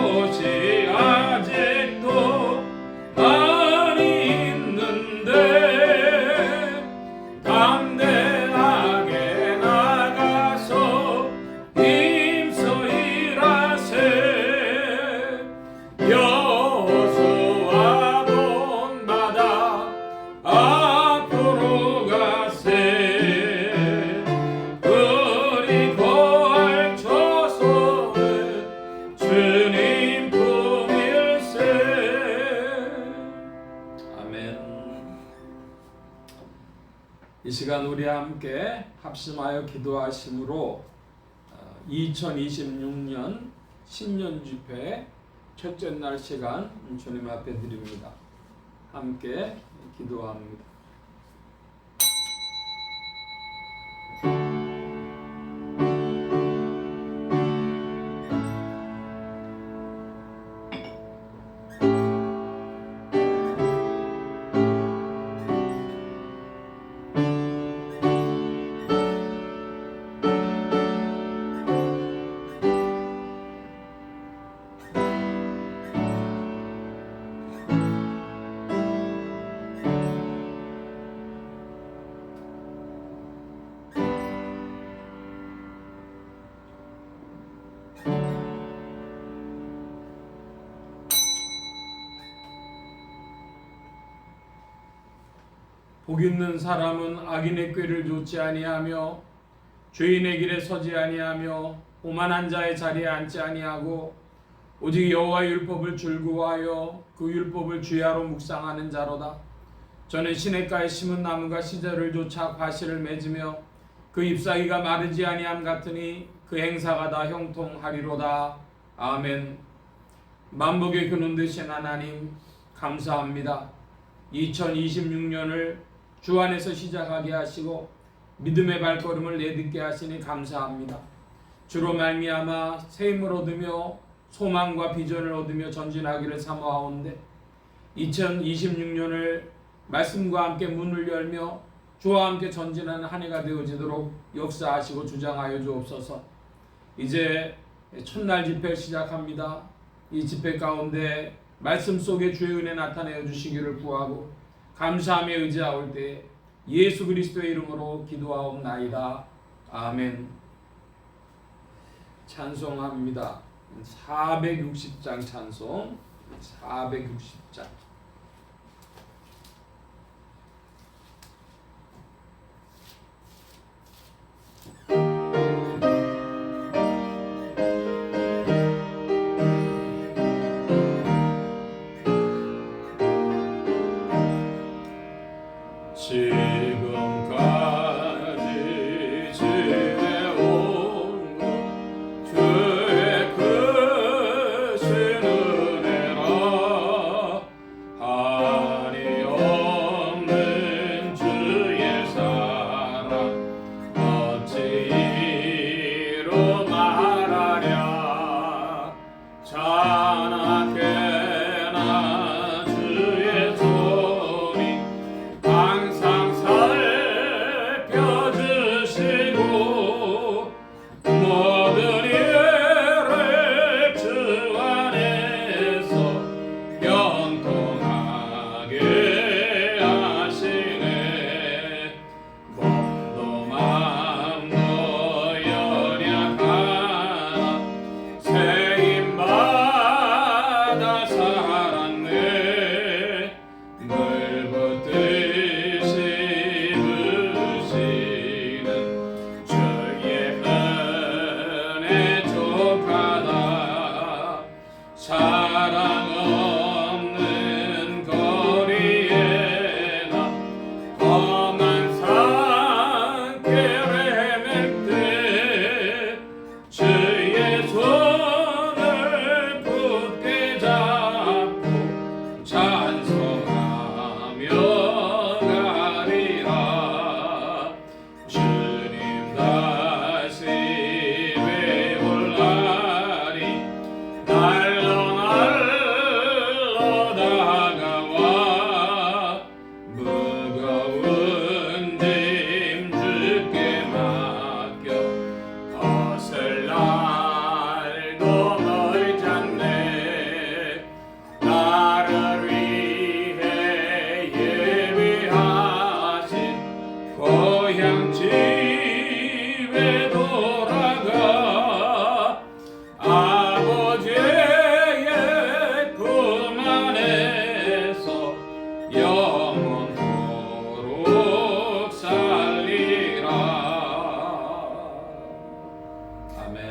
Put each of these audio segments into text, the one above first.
곳이 아직도 많이 있는데 담대하게 나가서 힘써 일하세. 여호수아 본받아 앞으로 가세. 그리고 할 조소는 주님 품일세. 아멘. 이 시간 우리 함께 합심하여 기도하심으로 2026년 신년 집회 첫째 날 시간 주님 앞에 드립니다. 함께 기도합니다. 복 있는 사람은 악인의 꾀를 좇지 아니하며 죄인의 길에 서지 아니하며 오만한 자의 자리에 앉지 아니하고 오직 여호와 율법을 즐거워하여 그 율법을 주야로 묵상하는 자로다. 저는 시냇가에 심은 나무가 시절을 좇아 과실을 맺으며 그 잎사귀가 마르지 아니함 같으니 그 행사가 다 형통하리로다. 아멘. 만복의 근원 되신 하나님 감사합니다. 2026년을 주 안에서 시작하게 하시고 믿음의 발걸음을 내딛게 하시니 감사합니다. 주로 말미암아 새 힘을 얻으며 소망과 비전을 얻으며 전진하기를 사모하오는데 2026년을 말씀과 함께 문을 열며 주와 함께 전진하는 한 해가 되어지도록 역사하시고 주장하여 주옵소서. 이제 첫날 집회 시작합니다. 이 집회 가운데 말씀 속에 주의 은혜 나타내어 주시기를 구하고 감사하며 의지하올 때 예수 그리스도의 이름으로 기도하옵나이다. 아멘. 찬송합니다. 460장 찬송 460장. 지금까지 지내온 것 주의 크신 은혜라.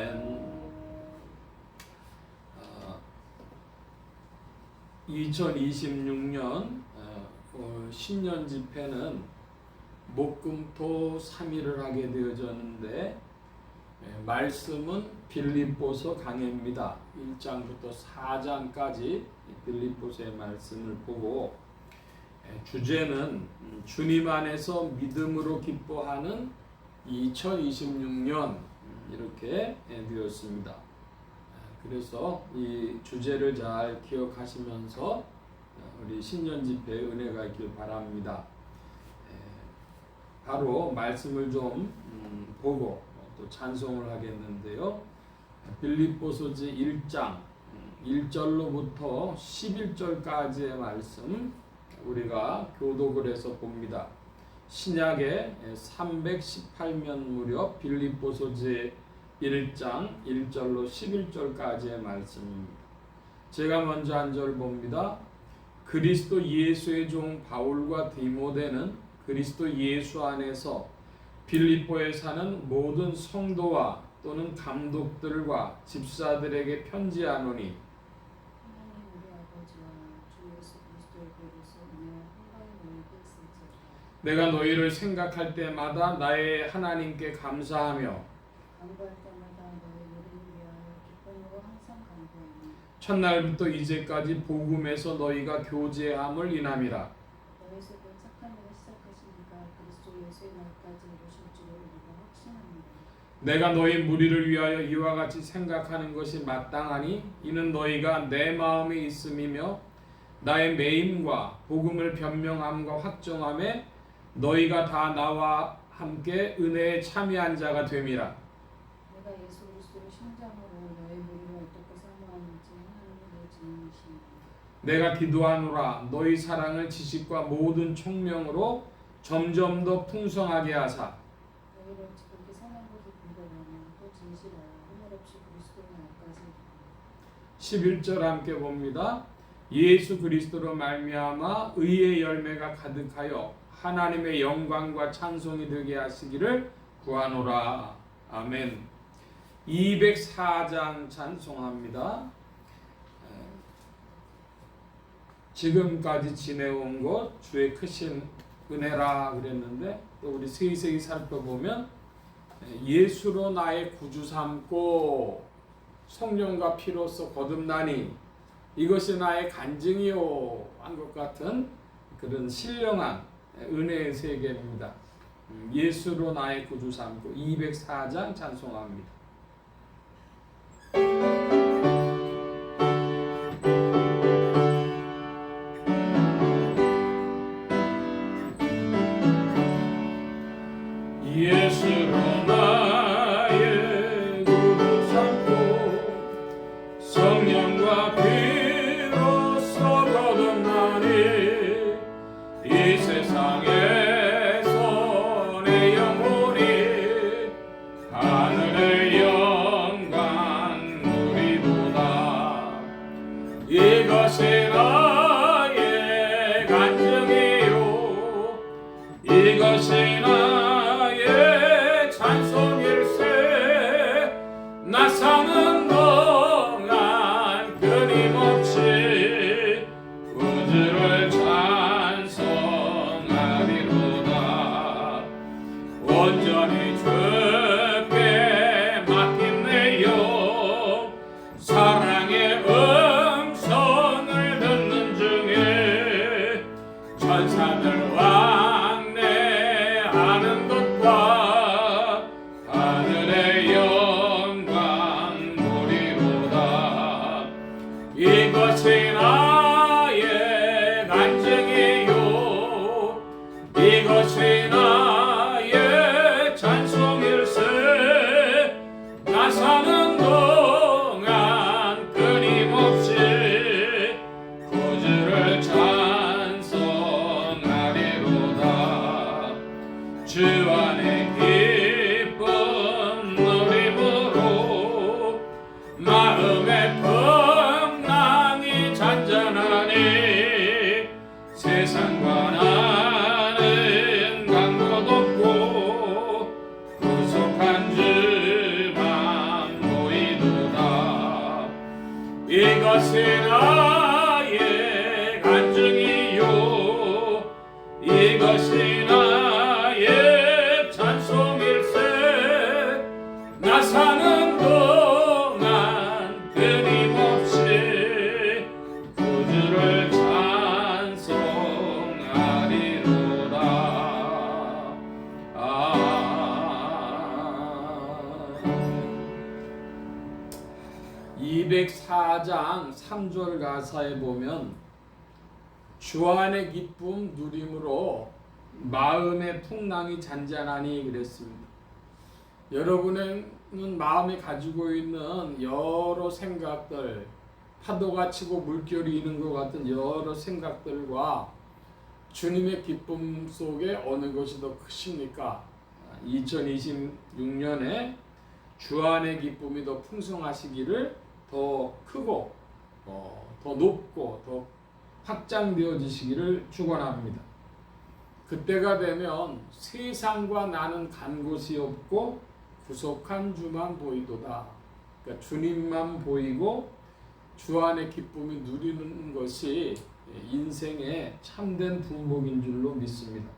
아멘. 2026년 신년 집회는 목금토 3일을 하게 되어졌는데 말씀은 빌립보서 강해입니다. 1장부터 4장까지 빌립보서의 말씀을 보고 주제는 주님 안에서 믿음으로 기뻐하는 2026년 이렇게 되었습니다. 그래서 이 주제를 잘 기억하시면서 우리 신년 집회에 은혜가 있길 바랍니다. 바로 말씀을 좀 보고 또 찬송을 하겠는데요. 빌립보서지 1장 1절로부터 11절까지의 말씀 우리가 교독을 해서 봅니다. 신약의 318면 무렵 빌립보서지 1장 1절로 11절까지의 말씀입니다. 제가 먼저 한 절 봅니다. 그리스도 예수의 종 바울과 디모데는 그리스도 예수 안에서 빌립보에 사는 모든 성도와 또는 감독들과 집사들에게 편지하노니 내가 너희를 생각할 때마다 나의 하나님께 감사하며 첫날부터 이제까지 복음에서 너희가 교제함을 인함이라. 내가 너희 무리를 위하여 이와 같이 생각하는 것이 마땅하니 이는 너희가 내 마음에 있음이며 나의 매임과 복음을 변명함과 확정함에 너희가 다 나와 함께 은혜에 참여한 자가 됨이라. 내가 예수 그리스도를 심장으로 너희 무리를 어떻게 사모하는지 하나님의 증인이시니 내가 기도하노라 너희 사랑을 지식과 모든 총명으로 점점 더 풍성하게 하사 너희를 그렇게 선한 것을 분별하며 또 진실하여 허물 없이 그리스도의 날까지 11절 함께 봅니다. 예수 그리스도로 말미암아 의의 열매가 가득하여 하나님의 영광과 찬송이 되게 하시기를 구하노라. 아멘. 204장 찬송합니다. 지금까지 지내온 것 주의 크신 은혜라 그랬는데 또 우리 세세히 살펴보면 예수로 나의 구주 삼고 성령과 피로써 거듭나니 이것이 나의 간증이요 한 것 같은 그런 신령한 은혜의 세계입니다. 예수로 나의 구주 삼고 204장 찬송합니다. 예수로 나의 구주 삼고 성령과 피로써 거듭나니 이 세상에서 내 영혼이 하늘의 영광 누리도다. 이것이 나의 간증이요 이것이 나의 찬송일세. 나 사는 동안 끊임없이 구주를 온전히 주께 맡긴 내 영 사랑의 음성을 듣는 중에 천사들 왕래하는 것과 하늘의 영광 이것이 나의 간증이요 이것이 나의 찬송일세 나 사는 동안 끊임없이 구주를 찬송하리로다. 204장 3절 가사에 보면 주 안의 기쁨 누림으로 마음의 풍랑이 잔잔하니 그랬습니다. 여러분은 마음에 가지고 있는 여러 생각들, 파도가 치고 물결이 이는 것 같은 여러 생각들과 주님의 기쁨 속에 어느 것이 더 크십니까? 2026년에 주 안의 기쁨이 더 풍성하시기를 더 크고 더 높고 더 확장되어지시기를 축원합니다. 그때가 되면 세상과 나는 간 곳이 없고 구속한 주만 보이도다. 그러니까 주님만 보이고 주 안의 기쁨이 누리는 것이 인생의 참된 분복인 줄로 믿습니다.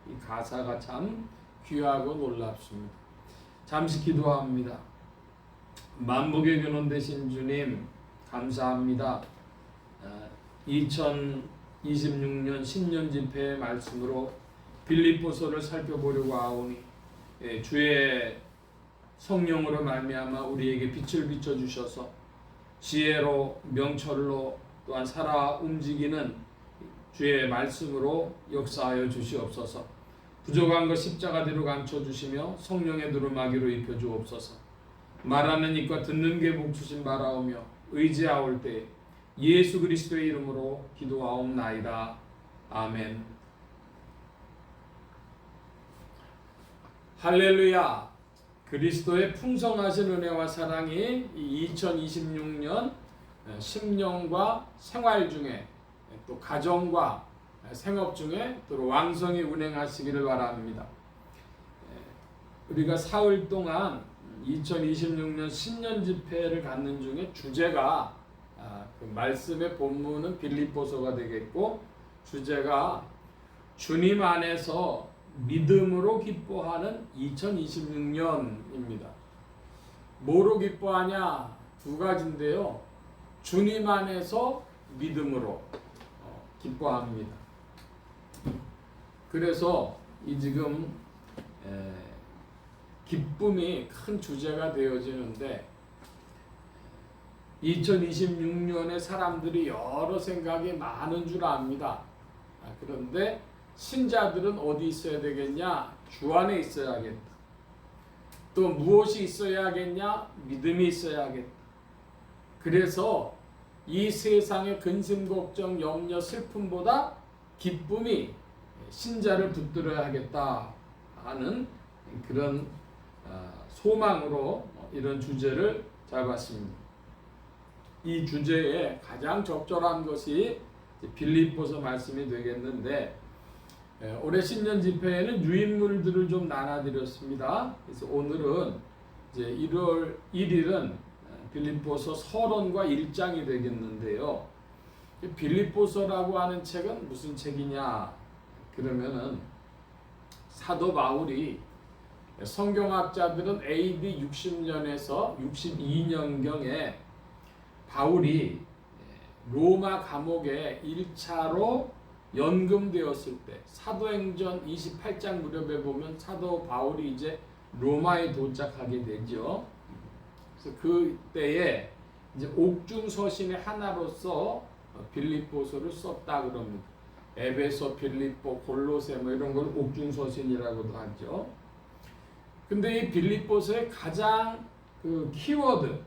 이 가사가 참 귀하고 놀랍습니다. 잠시 기도합니다. 만복의 근원 되신 주님 감사합니다. 2026년 신년 집회의 말씀으로 빌립보서를 살펴보려고 하오니 주의 성령으로 말미암아 우리에게 빛을 비춰주셔서 지혜로 명철로 또한 살아 움직이는 주의 말씀으로 역사하여 주시옵소서. 부족한 것 십자가대로 감춰주시며 성령의 두루마기로 입혀주옵소서. 말하는 입과 듣는 게 복주신 바라오며 의지하올 때 예수 그리스도의 이름으로 기도하옵나이다. 아멘. 할렐루야. 그리스도의 풍성하신 은혜와 사랑이 2026년 심령과 생활 중에 또 가정과 생업 중에 또 왕성히 운행하시기를 바랍니다. 우리가 사흘 동안 2026년 신년 집회를 갖는 중에 주제가 그 말씀의 본문은 빌립보서가 되겠고 주제가 주님 안에서 믿음으로 기뻐하는 2026년입니다. 뭐로 기뻐하냐? 두 가지인데요. 주님 안에서 믿음으로 기뻐합니다. 그래서 이 지금 기쁨이 큰 주제가 되어지는데 2026년에 사람들이 여러 생각이 많은 줄 압니다. 그런데 신자들은 어디 있어야 되겠냐? 주 안에 있어야겠다. 또 무엇이 있어야겠냐? 믿음이 있어야겠다. 그래서 이 세상의 근심, 걱정, 염려, 슬픔보다 기쁨이 신자를 붙들어야 하겠다 하는 그런 소망으로 이런 주제를 잡았습니다. 이 주제에 가장 적절한 것이 빌립보서 말씀이 되겠는데 올해 신년 집회에는 유인물들을 좀 나눠드렸습니다. 그래서 오늘은 이제 1월 1일은 빌립보서 서론과 1장이 되겠는데요. 빌립보서라고 하는 책은 무슨 책이냐? 그러면은 사도 바울이 성경학자들은 AD 60년에서 62년경에 바울이 로마 감옥에 1차로 연금되었을 때 사도행전 28장 무렵에 보면 사도 바울이 이제 로마에 도착하게 되죠. 그래서 그때에 이제 옥중 서신의 하나로서 빌립보서를 썼다 그럽니다. 에베소, 빌립보, 골로새 뭐 이런 걸 옥중 서신이라고도 하죠. 근데 이 빌립보서의 가장 그 키워드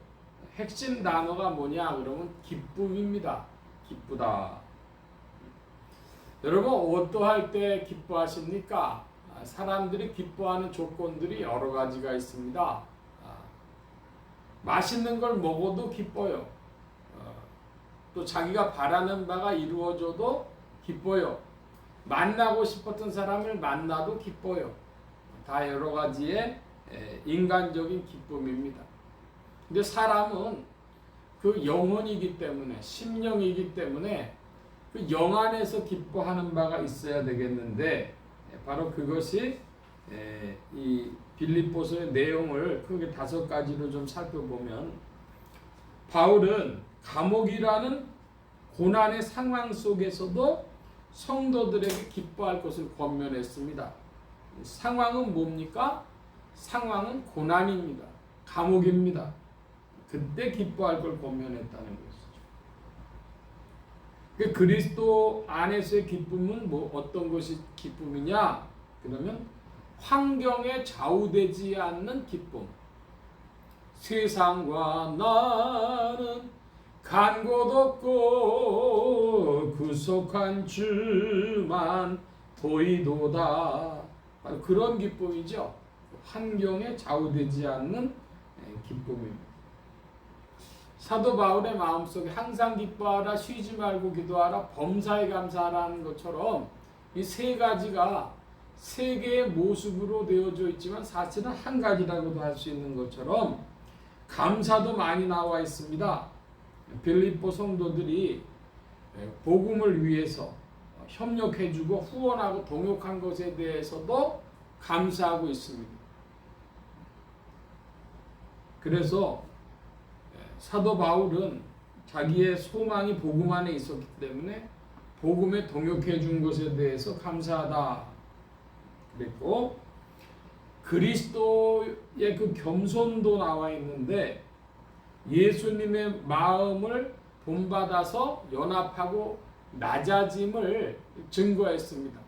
핵심 단어가 뭐냐 그러면 기쁨입니다. 기쁘다. 여러분 어떠할 때 기뻐하십니까? 사람들이 기뻐하는 조건들이 여러 가지가 있습니다. 맛있는 걸 먹어도 기뻐요. 또 자기가 바라는 바가 이루어져도 기뻐요. 만나고 싶었던 사람을 만나도 기뻐요. 다 여러 가지의 인간적인 기쁨입니다. 근데 사람은 그 영혼이기 때문에, 심령이기 때문에 그 영 안에서 기뻐하는 바가 있어야 되겠는데, 바로 그것이 이 빌립보서의 내용을 크게 5가지로 좀 살펴보면, 바울은 감옥이라는 고난의 상황 속에서도 성도들에게 기뻐할 것을 권면했습니다. 상황은 뭡니까? 상황은 고난입니다. 감옥입니다. 그때 기뻐할 걸 권면했다는 것이죠. 그리스도 안에서의 기쁨은 어떤 것이 기쁨이냐? 그러면 환경에 좌우되지 않는 기쁨. 세상과 나는 간 곳 없고 구속한 주만 보이도다. 바로 그런 기쁨이죠. 환경에 좌우되지 않는 기쁨입니다. 사도 바울의 마음속에 항상 기뻐하라, 쉬지 말고 기도하라, 범사에 감사하라는 것처럼 이 3가지가 3개의 모습으로 되어져 있지만 사실은 한 가지라고도 할 수 있는 것처럼 감사도 많이 나와 있습니다. 빌립보 성도들이 복음을 위해서 협력해주고 후원하고 동역한 것에 대해서도 감사하고 있습니다. 그래서 사도 바울은 자기의 소망이 복음 안에 있었기 때문에 복음에 동역해 준 것에 대해서 감사하다 그랬고, 그리스도의 그 겸손도 나와 있는데 예수님의 마음을 본받아서 연합하고 낮아짐을 증거했습니다.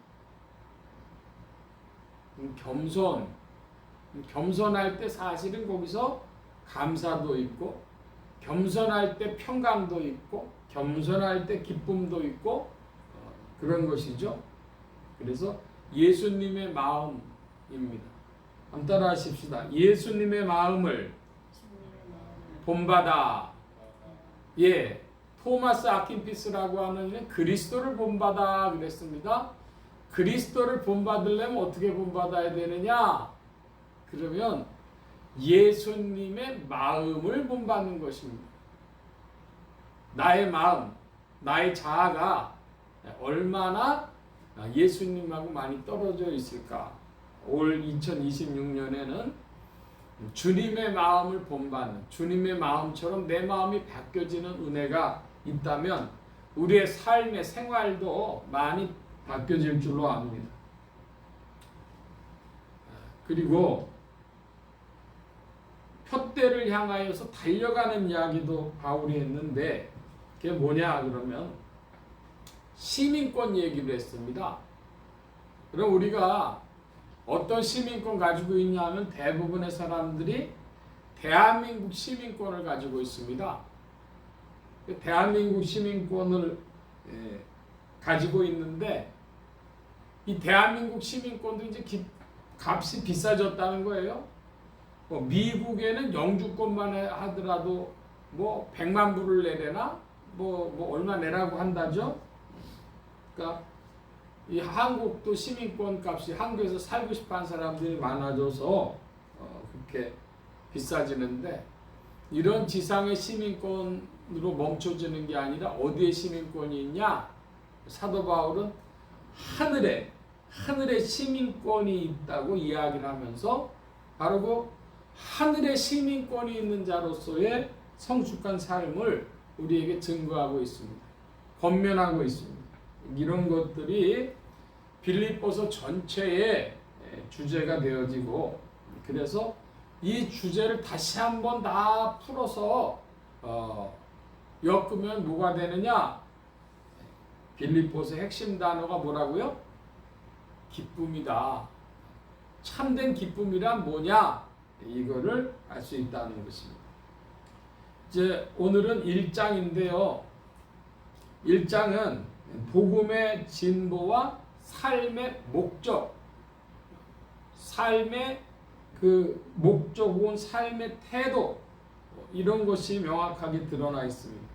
겸손할 때 사실은 거기서 감사도 있고, 겸손할 때 평강도 있고, 겸손할 때 기쁨도 있고, 그런 것이죠. 그래서 예수님의 마음입니다. 한번 따라 하십시다. 예수님의 마음을 본받아. 토마스 아킨피스라고 하는 이는 그리스도를 본받아 그랬습니다. 그리스도를 본받으려면 어떻게 본받아야 되느냐? 그러면 예수님의 마음을 본받는 것입니다. 나의 마음, 나의 자아가 얼마나 예수님하고 많이 떨어져 있을까? 올 2026년에는 주님의 마음을 본받는, 주님의 마음처럼 내 마음이 바뀌어지는 은혜가 있다면 우리의 삶의 생활도 많이 바뀌어질 줄로 압니다. 그리고 표대를 향하여서 달려가는 이야기도 바울이 했는데, 그게 뭐냐 그러면 시민권 얘기를 했습니다. 그럼 우리가 어떤 시민권 가지고 있냐면 대부분의 사람들이 대한민국 시민권을 가지고 있습니다. 대한민국 시민권을 가지고 있는데, 이 대한민국 시민권도 이제 값이 비싸졌다는 거예요. 미국에는 영주권만 하더라도 100만 불을 내려나 얼마 내라고 한다죠. 그러니까 이 한국도 시민권 값이, 한국에서 살고 싶어하는 사람들이 많아져서 그렇게 비싸지는데, 이런 지상의 시민권으로 멈춰지는 게 아니라 어디에 시민권이 있냐? 사도 바울은 하늘에 시민권이 있다고 이야기를 하면서 바로 그 하늘의 시민권이 있는 자로서의 성숙한 삶을 우리에게 증거하고 있습니다. 권면하고 있습니다. 이런 것들이 빌립보서 전체의 주제가 되어지고, 그래서 이 주제를 다시 한번 다 풀어서 엮으면 뭐가 되느냐? 빌립보서 핵심 단어가 뭐라고요? 기쁨이다. 참된 기쁨이란 뭐냐? 이거를 알 수 있다는 것입니다. 이제 오늘은 1장인데요. 1장은 복음의 진보와 삶의 목적, 삶의 그 목적 혹은 삶의 태도, 이런 것이 명확하게 드러나 있습니다.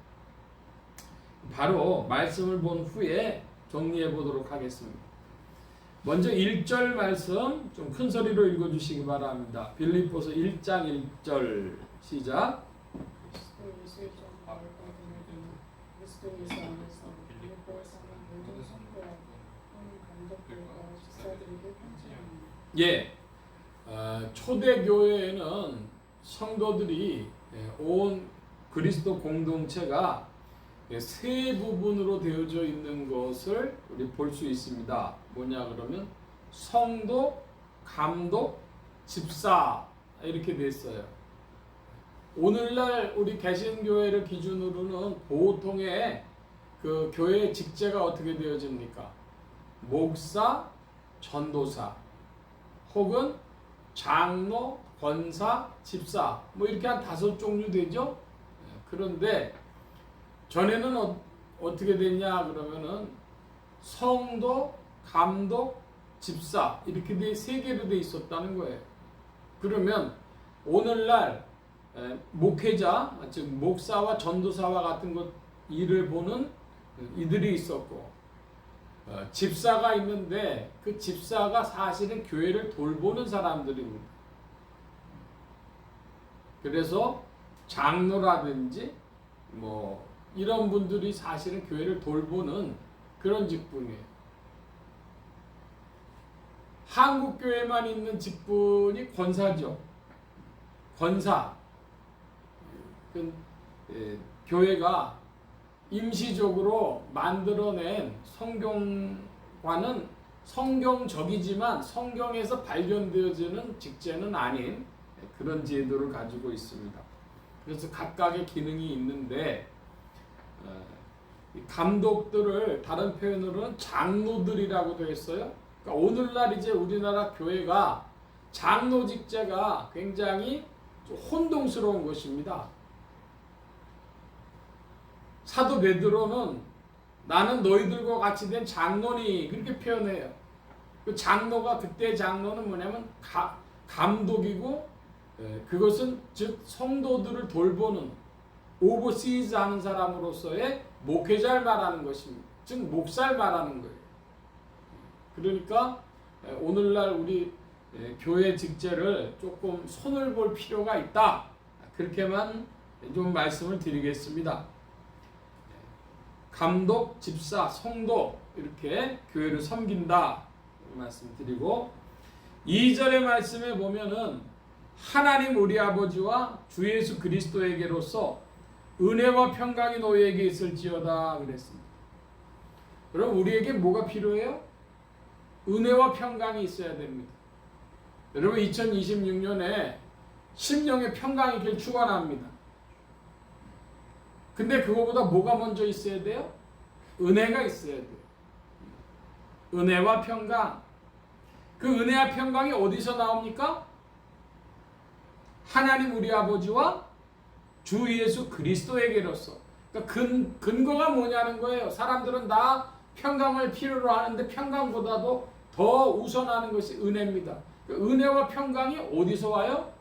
바로 말씀을 본 후에 정리해 보도록 하겠습니다. 먼저 1절 말씀 좀 큰 소리로 읽어주시기 바랍니다. 빌립보서 1장 1절 시작. 그리스도의 일정을 그리스도의 안에서 빌립보에서는 모든 성도와 감독들과 집사들에게 편지합니다. 예, 초대교회에는 성도들이 온 그리스도 공동체가 세 부분으로 되어져 있는 것을 우리 볼 수 있습니다. 뭐냐 그러면 성도, 감독, 집사 이렇게 돼 있어요. 오늘날 우리 개신교회를 기준으로는 보통의 그 교회 직제가 어떻게 되어집니까? 목사, 전도사, 혹은 장로, 권사, 집사 뭐 이렇게 한 5종류 되죠. 그런데 전에는 어떻게 됐냐 그러면은 성도, 감독, 집사 이렇게 세 개로 돼 있었다는 거예요. 그러면 오늘날 목회자, 즉 목사와 전도사와 같은 것 일을 보는 이들이 있었고 집사가 있는데 그 집사가 사실은 교회를 돌보는 사람들입니다. 그래서 장로라든지 뭐 이런 분들이 사실은 교회를 돌보는 그런 직분이에요. 한국 교회만 있는 직분이 권사죠. 권사. 교회가 임시적으로 만들어낸 성경과는 성경적이지만 성경에서 발견되어지는 직제는 아닌 그런 제도를 가지고 있습니다. 그래서 각각의 기능이 있는데 감독들을 다른 표현으로는 장로들이라고 되어 있어요. 그러니까 오늘날 이제 우리나라 교회가 장로 직제가 굉장히 혼동스러운 것입니다. 사도 베드로는 나는 너희들과 같이 된 장로니 그렇게 표현해요. 그 장로가 그때 장로는 뭐냐면 감독이고 그것은 즉 성도들을 돌보는 오버시즈 하는 사람으로서의 목회자를 말하는 것입니다. 즉 목사를 말하는 거예요. 그러니까 오늘날 우리 교회 직제를 조금 손을 볼 필요가 있다. 그렇게만 좀 말씀을 드리겠습니다. 감독, 집사, 성도 이렇게 교회를 섬긴다 말씀드리고 2절의 말씀에 보면은 하나님 우리 아버지와 주 예수 그리스도에게로서 은혜와 평강이 너희에게 있을지어다 그랬습니다. 여러분 우리에게 뭐가 필요해요? 은혜와 평강이 있어야 됩니다. 여러분 2026년에 심령의 평강이 길 축원합니다. 근데 그거보다 뭐가 먼저 있어야 돼요? 은혜가 있어야 돼요. 은혜와 평강. 그 은혜와 평강이 어디서 나옵니까? 하나님 우리 아버지와 주 예수 그리스도에게로서. 그러니까 근거가 뭐냐는 거예요. 사람들은 다 평강을 필요로 하는데 평강보다도 더 우선하는 것이 은혜입니다. 그 은혜와 평강이 어디서 와요?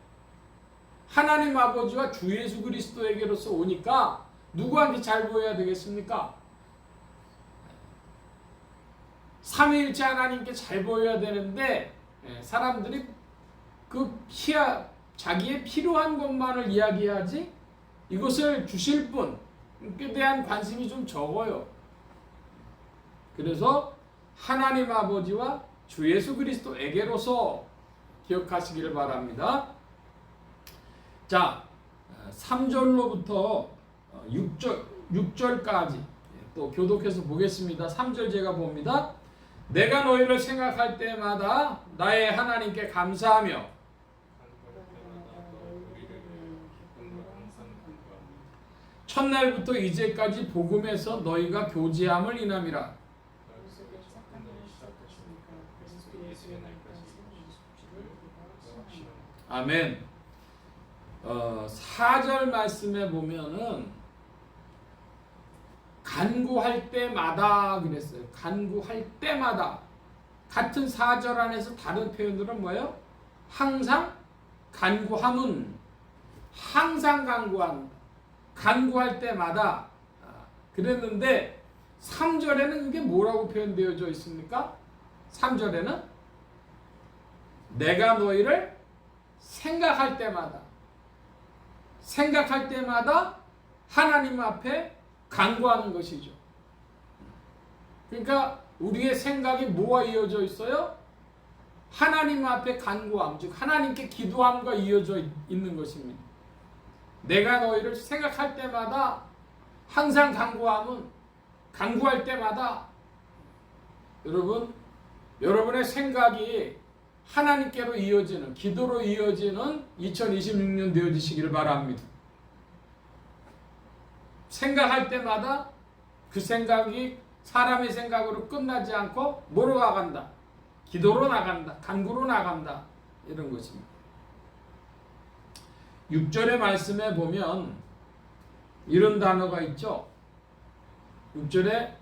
하나님 아버지와 주 예수 그리스도에게로서 오니까 누구한테 잘 보여야 되겠습니까? 삼위일체 하나님께 잘 보여야 되는데 사람들이 자기의 필요한 것만을 이야기하지 이것을 주실 분께 대한 관심이 좀 적어요. 그래서 하나님 아버지와 주 예수 그리스도에게로서 기억하시기를 바랍니다. 자, 3절로부터 6절까지 또 교독해서 보겠습니다. 3절 제가 봅니다. 내가 너희를 생각할 때마다 나의 하나님께 감사하며 첫날부터 이제까지 복음에서 너희가 교제함을 인함이라. 아멘. 4절 말씀에 보면은 간구할 때마다 그랬어요. 간구할 때마다. 같은 4절 안에서 다른 표현들은 뭐예요? 항상 간구함은 항상 간구한다. 간구할 때마다 그랬는데 3절에는 이게 뭐라고 표현되어져 있습니까? 3절에는 내가 너희를 생각할 때마다 하나님 앞에 간구하는 것이죠. 그러니까 우리의 생각이 뭐와 이어져 있어요? 하나님 앞에 간구함, 즉 하나님께 기도함과 이어져 있는 것입니다. 내가 너희를 생각할 때마다 항상 간구할 때마다 여러분의 생각이 하나님께로 이어지는, 기도로 이어지는 2026년 되어지시기를 바랍니다. 생각할 때마다 그 생각이 사람의 생각으로 끝나지 않고 뭐로 나간다? 기도로 나간다. 간구로 나간다. 이런 것입니다. 6절의 말씀에 보면 이런 단어가 있죠. 6절에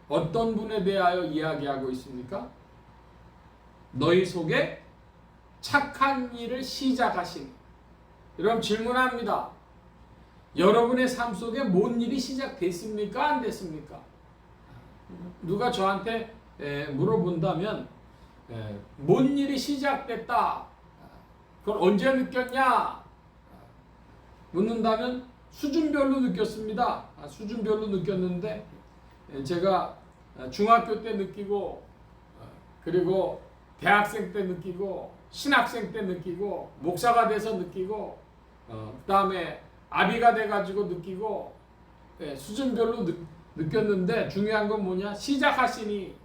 어떤 분에 대하여 이야기하고 있습니까? 너희 속에 착한 일을 시작하시니. 여러분 질문합니다. 여러분의 삶 속에 뭔 일이 시작됐습니까? 안 됐습니까? 누가 저한테 물어본다면 뭔 일이 시작됐다. 그걸 언제 느꼈냐? 묻는다면 수준별로 느꼈습니다. 수준별로 느꼈는데 제가 중학교 때 느끼고 그리고 대학생 때 느끼고 신학생 때 느끼고 목사가 돼서 느끼고 그 다음에 아비가 돼가지고 느끼고 수준별로 느꼈는데 중요한 건 뭐냐? 시작하시니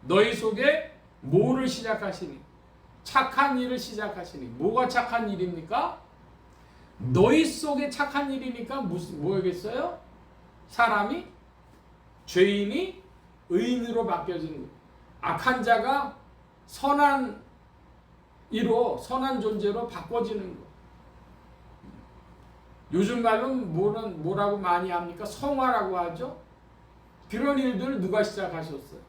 너희 속에 뭐를 시작하시니? 착한 일을 시작하시니. 뭐가 착한 일입니까? 너희 속에 착한 일이니까 뭐겠어요? 사람이 죄인이 의인으로 바뀌어지는 것. 악한 자가 선한 이로 선한 존재로 바꿔지는 것. 요즘 말로는 뭐라고 많이 합니까? 성화라고 하죠. 그런 일들을 누가 시작하셨어요?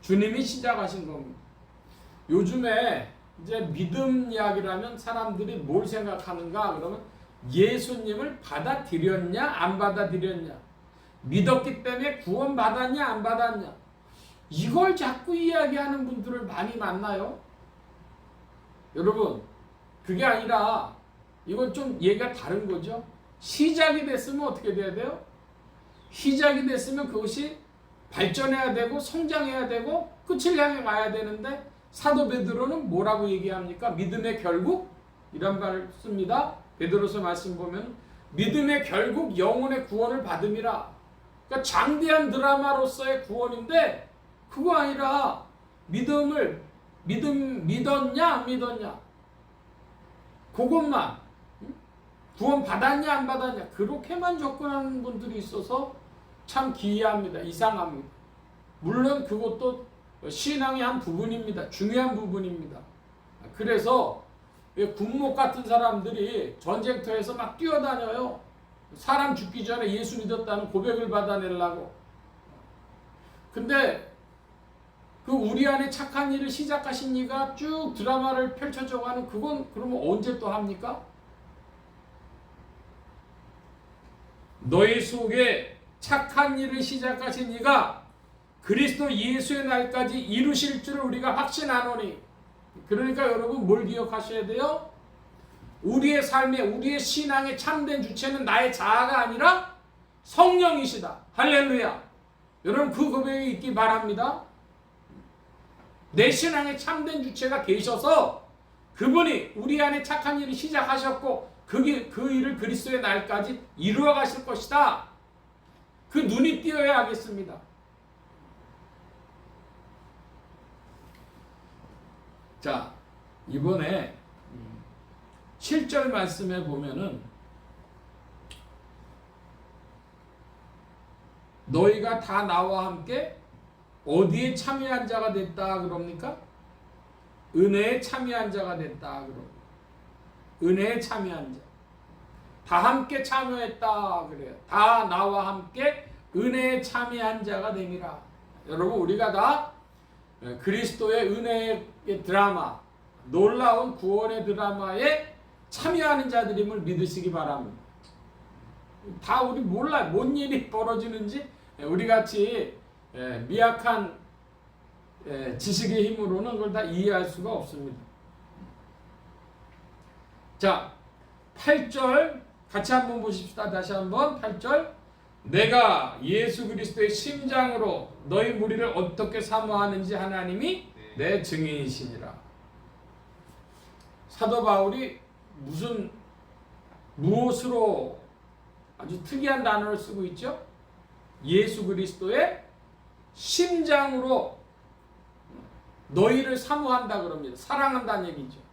주님이 시작하신 겁니다. 요즘에 이제 믿음 이야기라면 사람들이 뭘 생각하는가? 그러면 예수님을 받아들였냐 안 받아들였냐, 믿었기 때문에 구원 받았냐 안 받았냐, 이걸 자꾸 이야기하는 분들을 많이 만나요. 여러분 그게 아니라 이건 좀 얘기가 다른 거죠. 시작이 됐으면 어떻게 돼야 돼요? 시작이 됐으면 그것이 발전해야 되고 성장해야 되고 끝을 향해 가야 되는데 사도 베드로는 뭐라고 얘기합니까? 믿음의 결국 이런 말을 씁니다. 베드로서 말씀 보면 믿음의 결국 영혼의 구원을 받음이라. 그러니까 장대한 드라마로서의 구원인데 그거 아니라 믿었냐 안 믿었냐 그것만, 구원 받았냐 안 받았냐 그렇게만 접근하는 분들이 있어서 참 기이합니다. 이상합니다. 물론 그것도 신앙의 한 부분입니다. 중요한 부분입니다. 그래서 군목 같은 사람들이 전쟁터에서 막 뛰어다녀요. 사람 죽기 전에 예수 믿었다는 고백을 받아내려고. 근데 그 우리 안에 착한 일을 시작하신 이가 쭉 드라마를 펼쳐져가는 그건 그러면 언제 또 합니까? 너희 속에 착한 일을 시작하신 이가 그리스도 예수의 날까지 이루실 줄을 우리가 확신하노니. 그러니까 여러분 뭘 기억하셔야 돼요? 우리의 삶에 우리의 신앙의 참된 주체는 나의 자아가 아니라 성령이시다. 할렐루야. 여러분 그 고백이 있기 바랍니다. 내 신앙의 참된 주체가 계셔서 그분이 우리 안에 착한 일을 시작하셨고 그 일을 그리스도의 날까지 이루어 가실 것이다. 그 눈이 띄어야 하겠습니다. 자, 이번에 7절 말씀에 보면은 너희가 다 나와 함께 어디에 참여한 자가 됐다 그럽니까? 은혜에 참여한 자가 됐다 그럽니다. 은혜에 참여한 자. 다 함께 참여했다 그래요. 다 나와 함께 은혜에 참여한 자가 됨이라. 여러분 우리가 다 그리스도의 은혜의 드라마, 놀라운 구원의 드라마에 참여하는 자들임을 믿으시기 바랍니다. 다 우리 몰라요. 뭔 일이 벌어지는지 우리같이 미약한 지식의 힘으로는 그걸 다 이해할 수가 없습니다. 자, 8절 같이 한번 보십시다. 다시 한번 8절. 내가 예수 그리스도의 심장으로 너희 무리를 어떻게 사모하는지 하나님이 내 증인이시니라. 사도 바울이 무엇으로 아주 특이한 단어를 쓰고 있죠? 예수 그리스도의 심장으로 너희를 사모한다 그럽니다. 사랑한다는 얘기죠.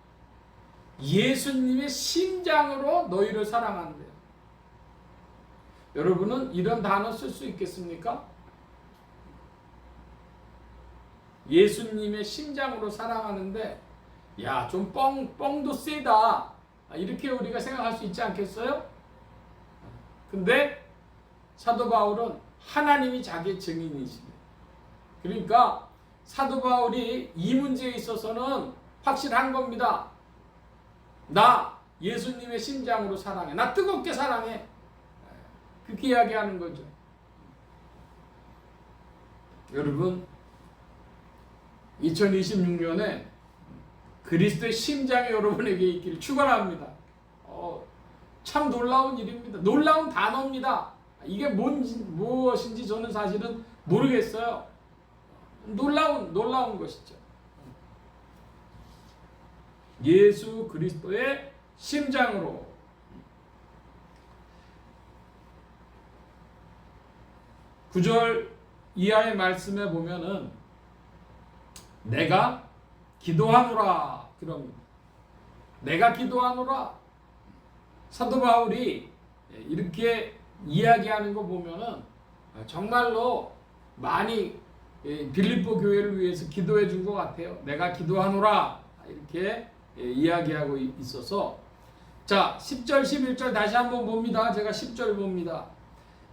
예수님의 심장으로 너희를 사랑한대요. 여러분은 이런 단어 쓸 수 있겠습니까? 예수님의 심장으로 사랑하는데 야, 좀 뻥도 세다. 이렇게 우리가 생각할 수 있지 않겠어요? 근데 사도 바울은 하나님이 자기의 증인이시네. 그러니까 사도 바울이 이 문제에 있어서는 확실한 겁니다. 나 예수님의 심장으로 사랑해. 나 뜨겁게 사랑해. 그렇게 이야기하는 거죠. 여러분, 2026년에 그리스도의 심장이 여러분에게 있기를 축원합니다. 참 놀라운 일입니다. 놀라운 단어입니다. 이게 무엇인지 저는 사실은 모르겠어요. 놀라운 것이죠. 예수 그리스도의 심장으로. 9절 이하의 말씀에 보면은 내가 기도하노라 그럽니다. 내가 기도하노라. 사도 바울이 이렇게 이야기하는 거 보면은 정말로 많이 빌립보 교회를 위해서 기도해 준 것 같아요. 내가 기도하노라 이렇게 이야기하고 있어서, 자 10절 11절 다시 한번 봅니다. 제가 10절 봅니다.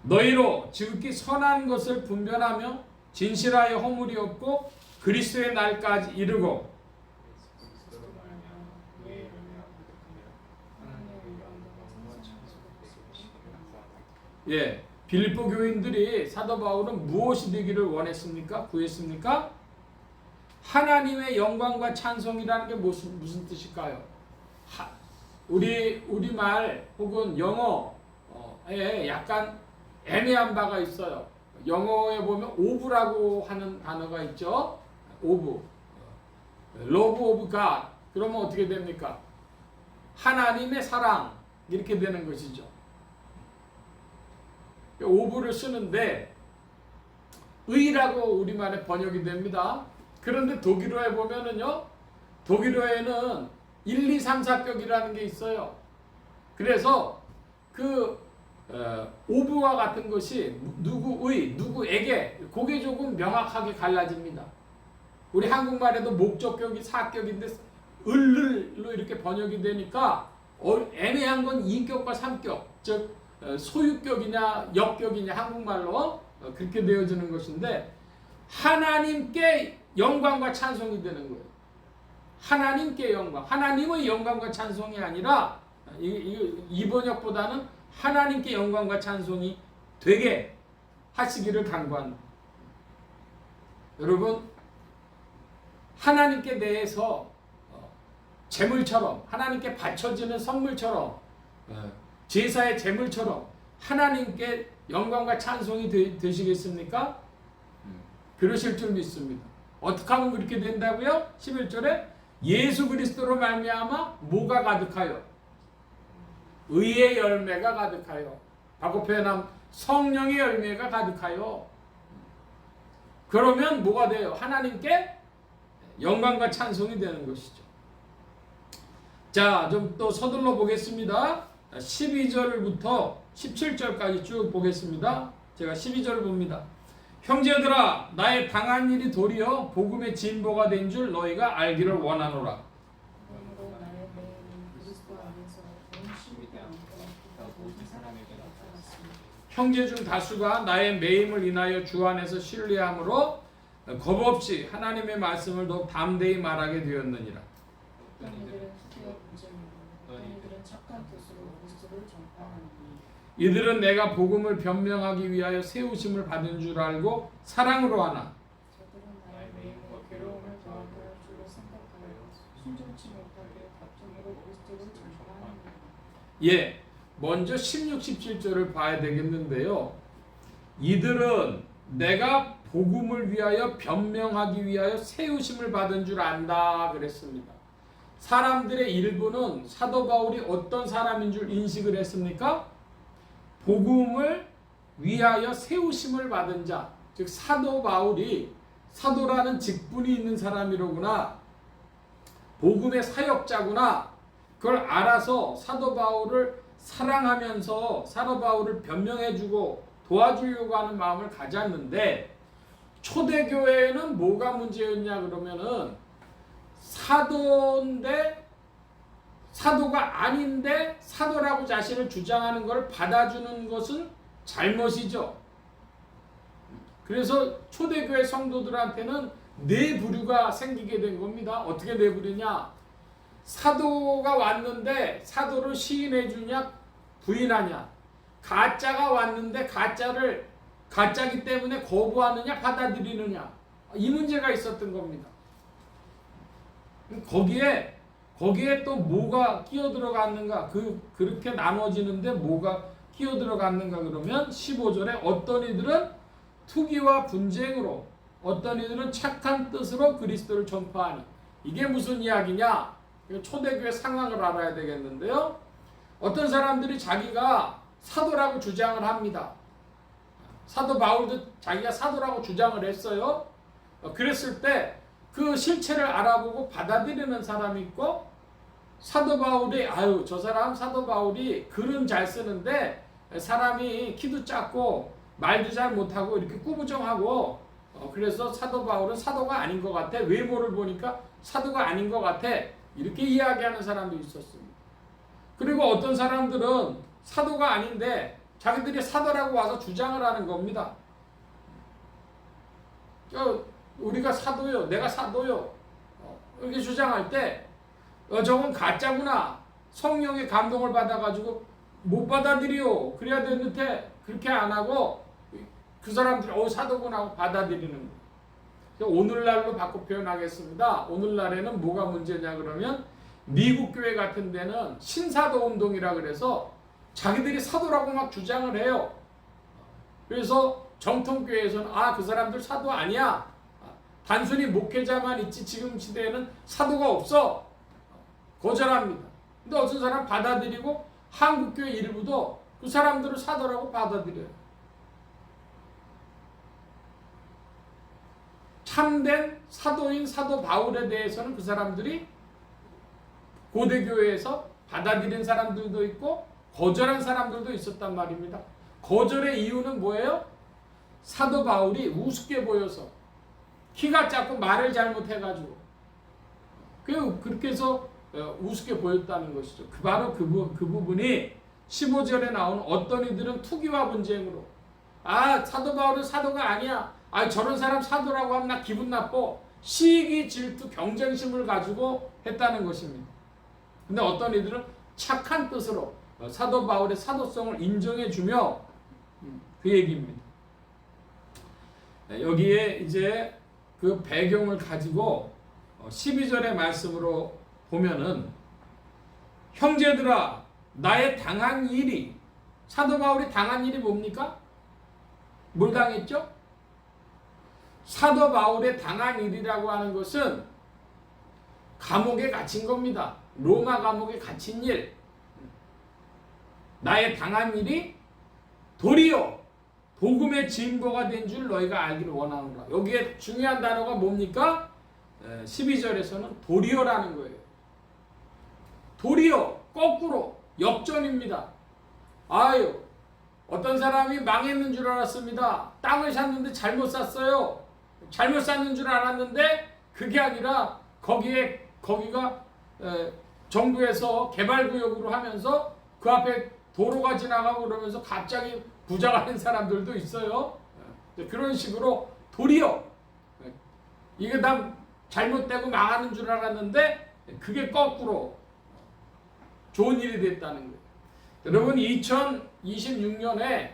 너희로 지극히 선한 것을 분별하며 진실하여 허물이 없고 그리스도의 날까지 이르고. 예, 빌립보 교인들이 사도 바울은 무엇이 되기를 원했습니까? 구했습니까? 하나님의 영광과 찬송이라는 게 무슨 뜻일까요? 우리말 혹은 영어에 약간 애매한 바가 있어요. 영어에 보면 오브라고 하는 단어가 있죠. 오브. Love of God. 그러면 어떻게 됩니까? 하나님의 사랑. 이렇게 되는 것이죠. 오브를 쓰는데 의라고 우리말에 번역이 됩니다. 그런데 독일어에 보면은요, 독일어에는 1, 2, 3, 4격이라는 게 있어요. 그래서 오브와 같은 것이 누구의, 누구에게, 그게 조금 명확하게 갈라집니다. 우리 한국말에도 목적격이 4격인데 을로 이렇게 번역이 되니까 애매한 건 2격과 3격, 즉 소유격이냐 역격이냐 한국말로 그렇게 되어지는 것인데, 하나님께 영광과 찬송이 되는 거예요. 하나님께 영광, 하나님의 영광과 찬송이 아니라 이 번역보다는 하나님께 영광과 찬송이 되게 하시기를 간구합니다. 여러분, 하나님께 대해서 제물처럼, 하나님께 바쳐지는 선물처럼, 제사의 제물처럼 하나님께 영광과 찬송이 되시겠습니까? 그러실 줄 믿습니다. 어떻게 하면 그렇게 된다고요? 11절에 예수 그리스도로 말미암아 뭐가 가득하여? 의의 열매가 가득하여. 바고 표현한 성령의 열매가 가득하여. 그러면 뭐가 돼요? 하나님께 영광과 찬송이 되는 것이죠. 자, 좀 또 서둘러 보겠습니다. 12절부터 17절까지 쭉 보겠습니다. 제가 12절을 봅니다. 형제들아, 나의 당한 일이 도리어 복음의 진보가 된 줄 너희가 알기를 원하노라. 형제 중 다수가 나의 매임을 인하여 주 안에서 신뢰함으로 겁없이 하나님의 말씀을 더욱 담대히 말하게 되었느니라. 이들은 내가 복음을 변명하기 위하여 세우심을 받은 줄 알고 사랑으로 하나. 예, 먼저 16, 17절을 봐야 되겠는데요. 이들은 내가 복음을 위하여 변명하기 위하여 세우심을 받은 줄 안다 그랬습니다. 사람들의 일부는 사도 바울이 어떤 사람인 줄 인식을 했습니까? 복음을 위하여 세우심을 받은 자, 즉 사도 바울이 사도라는 직분이 있는 사람이로구나, 복음의 사역자구나, 그걸 알아서 사도 바울을 사랑하면서 사도 바울을 변명해주고 도와주려고 하는 마음을 가졌는데, 초대교회에는 뭐가 문제였냐 그러면은 사도인데 사도가 아닌데 사도라고 자신을 주장하는 것을 받아주는 것은 잘못이죠. 그래서 초대교회 성도들한테는 네 부류가 생기게 된 겁니다. 어떻게 네 부류냐? 사도가 왔는데 사도를 시인해 주냐 부인하냐, 가짜가 왔는데 가짜기 때문에 거부하느냐 받아들이느냐, 이 문제가 있었던 겁니다. 거기에 또 뭐가 끼어 들어갔는가, 그렇게 나눠지는데 뭐가 끼어 들어갔는가 그러면 15절에 어떤 이들은 투기와 분쟁으로, 어떤 이들은 착한 뜻으로 그리스도를 전파하니, 이게 무슨 이야기냐? 초대교회 상황을 알아야 되겠는데요. 어떤 사람들이 자기가 사도라고 주장을 합니다. 사도 바울도 자기가 사도라고 주장을 했어요. 그랬을 때 그 실체를 알아보고 받아들이는 사람이 있고, 사도 바울이 저 사람 사도 바울이 글은 잘 쓰는데 사람이 키도 작고 말도 잘 못하고 이렇게 꾸부정하고, 그래서 사도 바울은 사도가 아닌 것 같아, 외모를 보니까 사도가 아닌 것 같아, 이렇게 이야기하는 사람도 있었습니다. 그리고 어떤 사람들은 사도가 아닌데 자기들이 사도라고 와서 주장을 하는 겁니다. 우리가 사도요, 내가 사도요, 이렇게 주장할 때 저건 가짜구나, 성령의 감동을 받아가지고 못 받아들여, 그래야 되는데 그렇게 안 하고 그 사람들이 사도구나 하고 받아들이는 거예요. 오늘날로 바꿔 표현하겠습니다. 오늘날에는 뭐가 문제냐 그러면, 미국 교회 같은 데는 신사도 운동이라 그래서 자기들이 사도라고 막 주장을 해요. 그래서 정통교회에서는 그 사람들 사도 아니야, 단순히 목회자만 있지 지금 시대에는 사도가 없어, 거절합니다. 근데 어떤 사람 받아들이고 한국교회 일부도 그 사람들을 사도라고 받아들여요. 참된 사도인 사도 바울에 대해서는 그 사람들이 고대교회에서 받아들인 사람들도 있고 거절한 사람들도 있었단 말입니다. 거절의 이유는 뭐예요? 사도 바울이 우습게 보여서, 키가 작고 말을 잘못해가지고 그렇게 해서 우습게 보였다는 것이죠. 바로 그 부분이 15절에 나오는 어떤 이들은 투기와 분쟁으로, 사도 바울은 사도가 아니야, 저런 사람 사도라고 하면 나 기분 나빠, 시기, 질투, 경쟁심을 가지고 했다는 것입니다. 근데 어떤 이들은 착한 뜻으로 사도 바울의 사도성을 인정해주며, 그 얘기입니다. 여기에 이제 그 배경을 가지고 12절의 말씀으로 보면은, 형제들아 나의 당한 일이, 사도 바울이 당한 일이 뭡니까? 뭘 당했죠? 사도 바울의 당한 일이라고 하는 것은 감옥에 갇힌 겁니다. 로마 감옥에 갇힌 일. 나의 당한 일이 도리어 복음의 증거가 된 줄 너희가 알기를 원하노라. 여기에 중요한 단어가 뭡니까? 12절에서는 도리어라는 거예요. 도리어, 거꾸로, 역전입니다. 어떤 사람이 망했는 줄 알았습니다. 땅을 샀는데 잘못 샀어요. 잘못 샀는 줄 알았는데 그게 아니라 거기가 정부에서 개발구역으로 하면서 그 앞에 도로가 지나가고 그러면서 갑자기 부자가 된 사람들도 있어요. 그런 식으로 도리어, 이게 다 잘못되고 망하는 줄 알았는데 그게 거꾸로 좋은 일이 됐다는 거예요. 여러분, 2026년에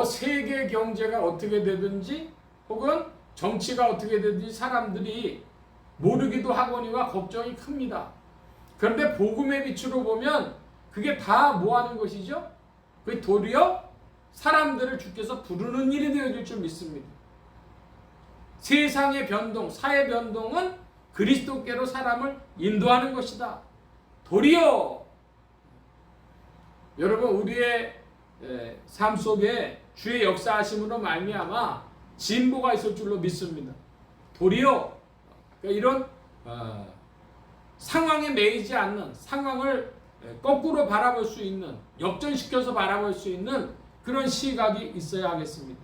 세계 경제가 어떻게 되든지 혹은 정치가 어떻게 되든지 사람들이 모르기도 하거니와 걱정이 큽니다. 그런데 복음의 빛으로 보면 그게 다 뭐 하는 것이죠? 그게 도리어 사람들을 주께서 부르는 일이 되어질 줄 믿습니다. 세상의 변동, 사회 변동은 그리스도께로 사람을 인도하는 것이다. 도리어 여러분 우리의 삶 속에 주의 역사하심으로 말미암아 진보가 있을 줄로 믿습니다. 도리어 그러니까 이런 상황에 매이지 않는, 상황을 거꾸로 바라볼 수 있는, 역전시켜서 바라볼 수 있는 그런 시각이 있어야 하겠습니다.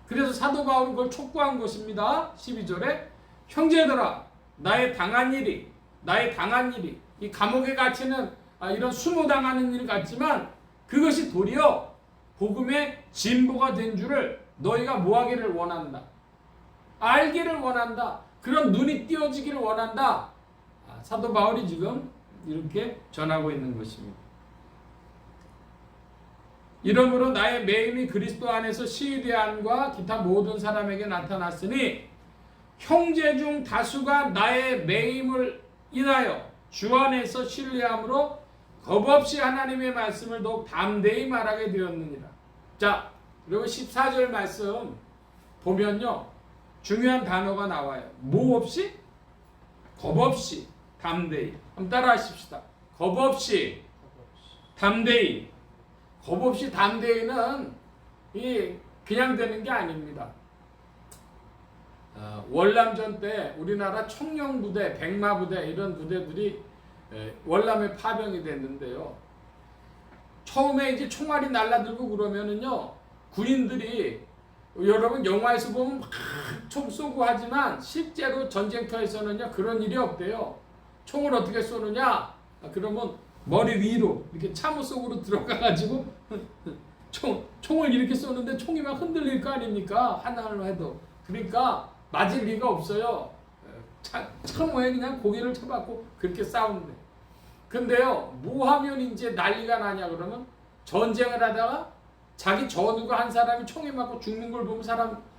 그래서 사도 바울은 그걸 촉구한 것입니다. 12절에 형제들아 나의 당한 일이 이 감옥에 갇히는 이런 수모당하는 일 같지만 그것이 도리어 복음의 진보가 된 줄을 너희가 뭐하기를 원한다. 알기를 원한다. 그런 눈이 띄어지기를 원한다. 사도 바울이 지금 이렇게 전하고 있는 것입니다. 이러므로 나의 매임이 그리스도 안에서 시위대안과 기타 모든 사람에게 나타났으니 형제 중 다수가 나의 매임을 인하여 주 안에서 신뢰함으로 겁없이 하나님의 말씀을 더욱 담대히 말하게 되었느니라. 자, 그리고 14절 말씀 보면요. 중요한 단어가 나와요. 뭐 없이? 겁없이, 담대히. 한번 따라 하십시다. 겁없이, 담대히. 겁없이 담대히는 그냥 되는 게 아닙니다. 월남전 때 우리나라 청룡부대, 백마부대 이런 부대들이 월남에 파병이 됐는데요. 처음에 이제 총알이 날라들고 그러면은요, 군인들이 여러분 영화에서 보면 막 총 쏘고 하지만 실제로 전쟁터에서는요 그런 일이 없대요. 총을 어떻게 쏘느냐? 그러면 머리 위로 이렇게 참호 속으로 들어가가지고 총을 이렇게 쏘는데 총이 막 흔들릴 거 아닙니까? 하나를 해도. 그러니까 맞을 리가 없어요. 참호에 그냥 고개를 쳐박고 그렇게 싸우는데. 근데요, 뭐 하면 이제 난리가 나냐 그러면 전쟁을 하다가 자기 전우가 한 사람이 총에 맞고 죽는 걸 보면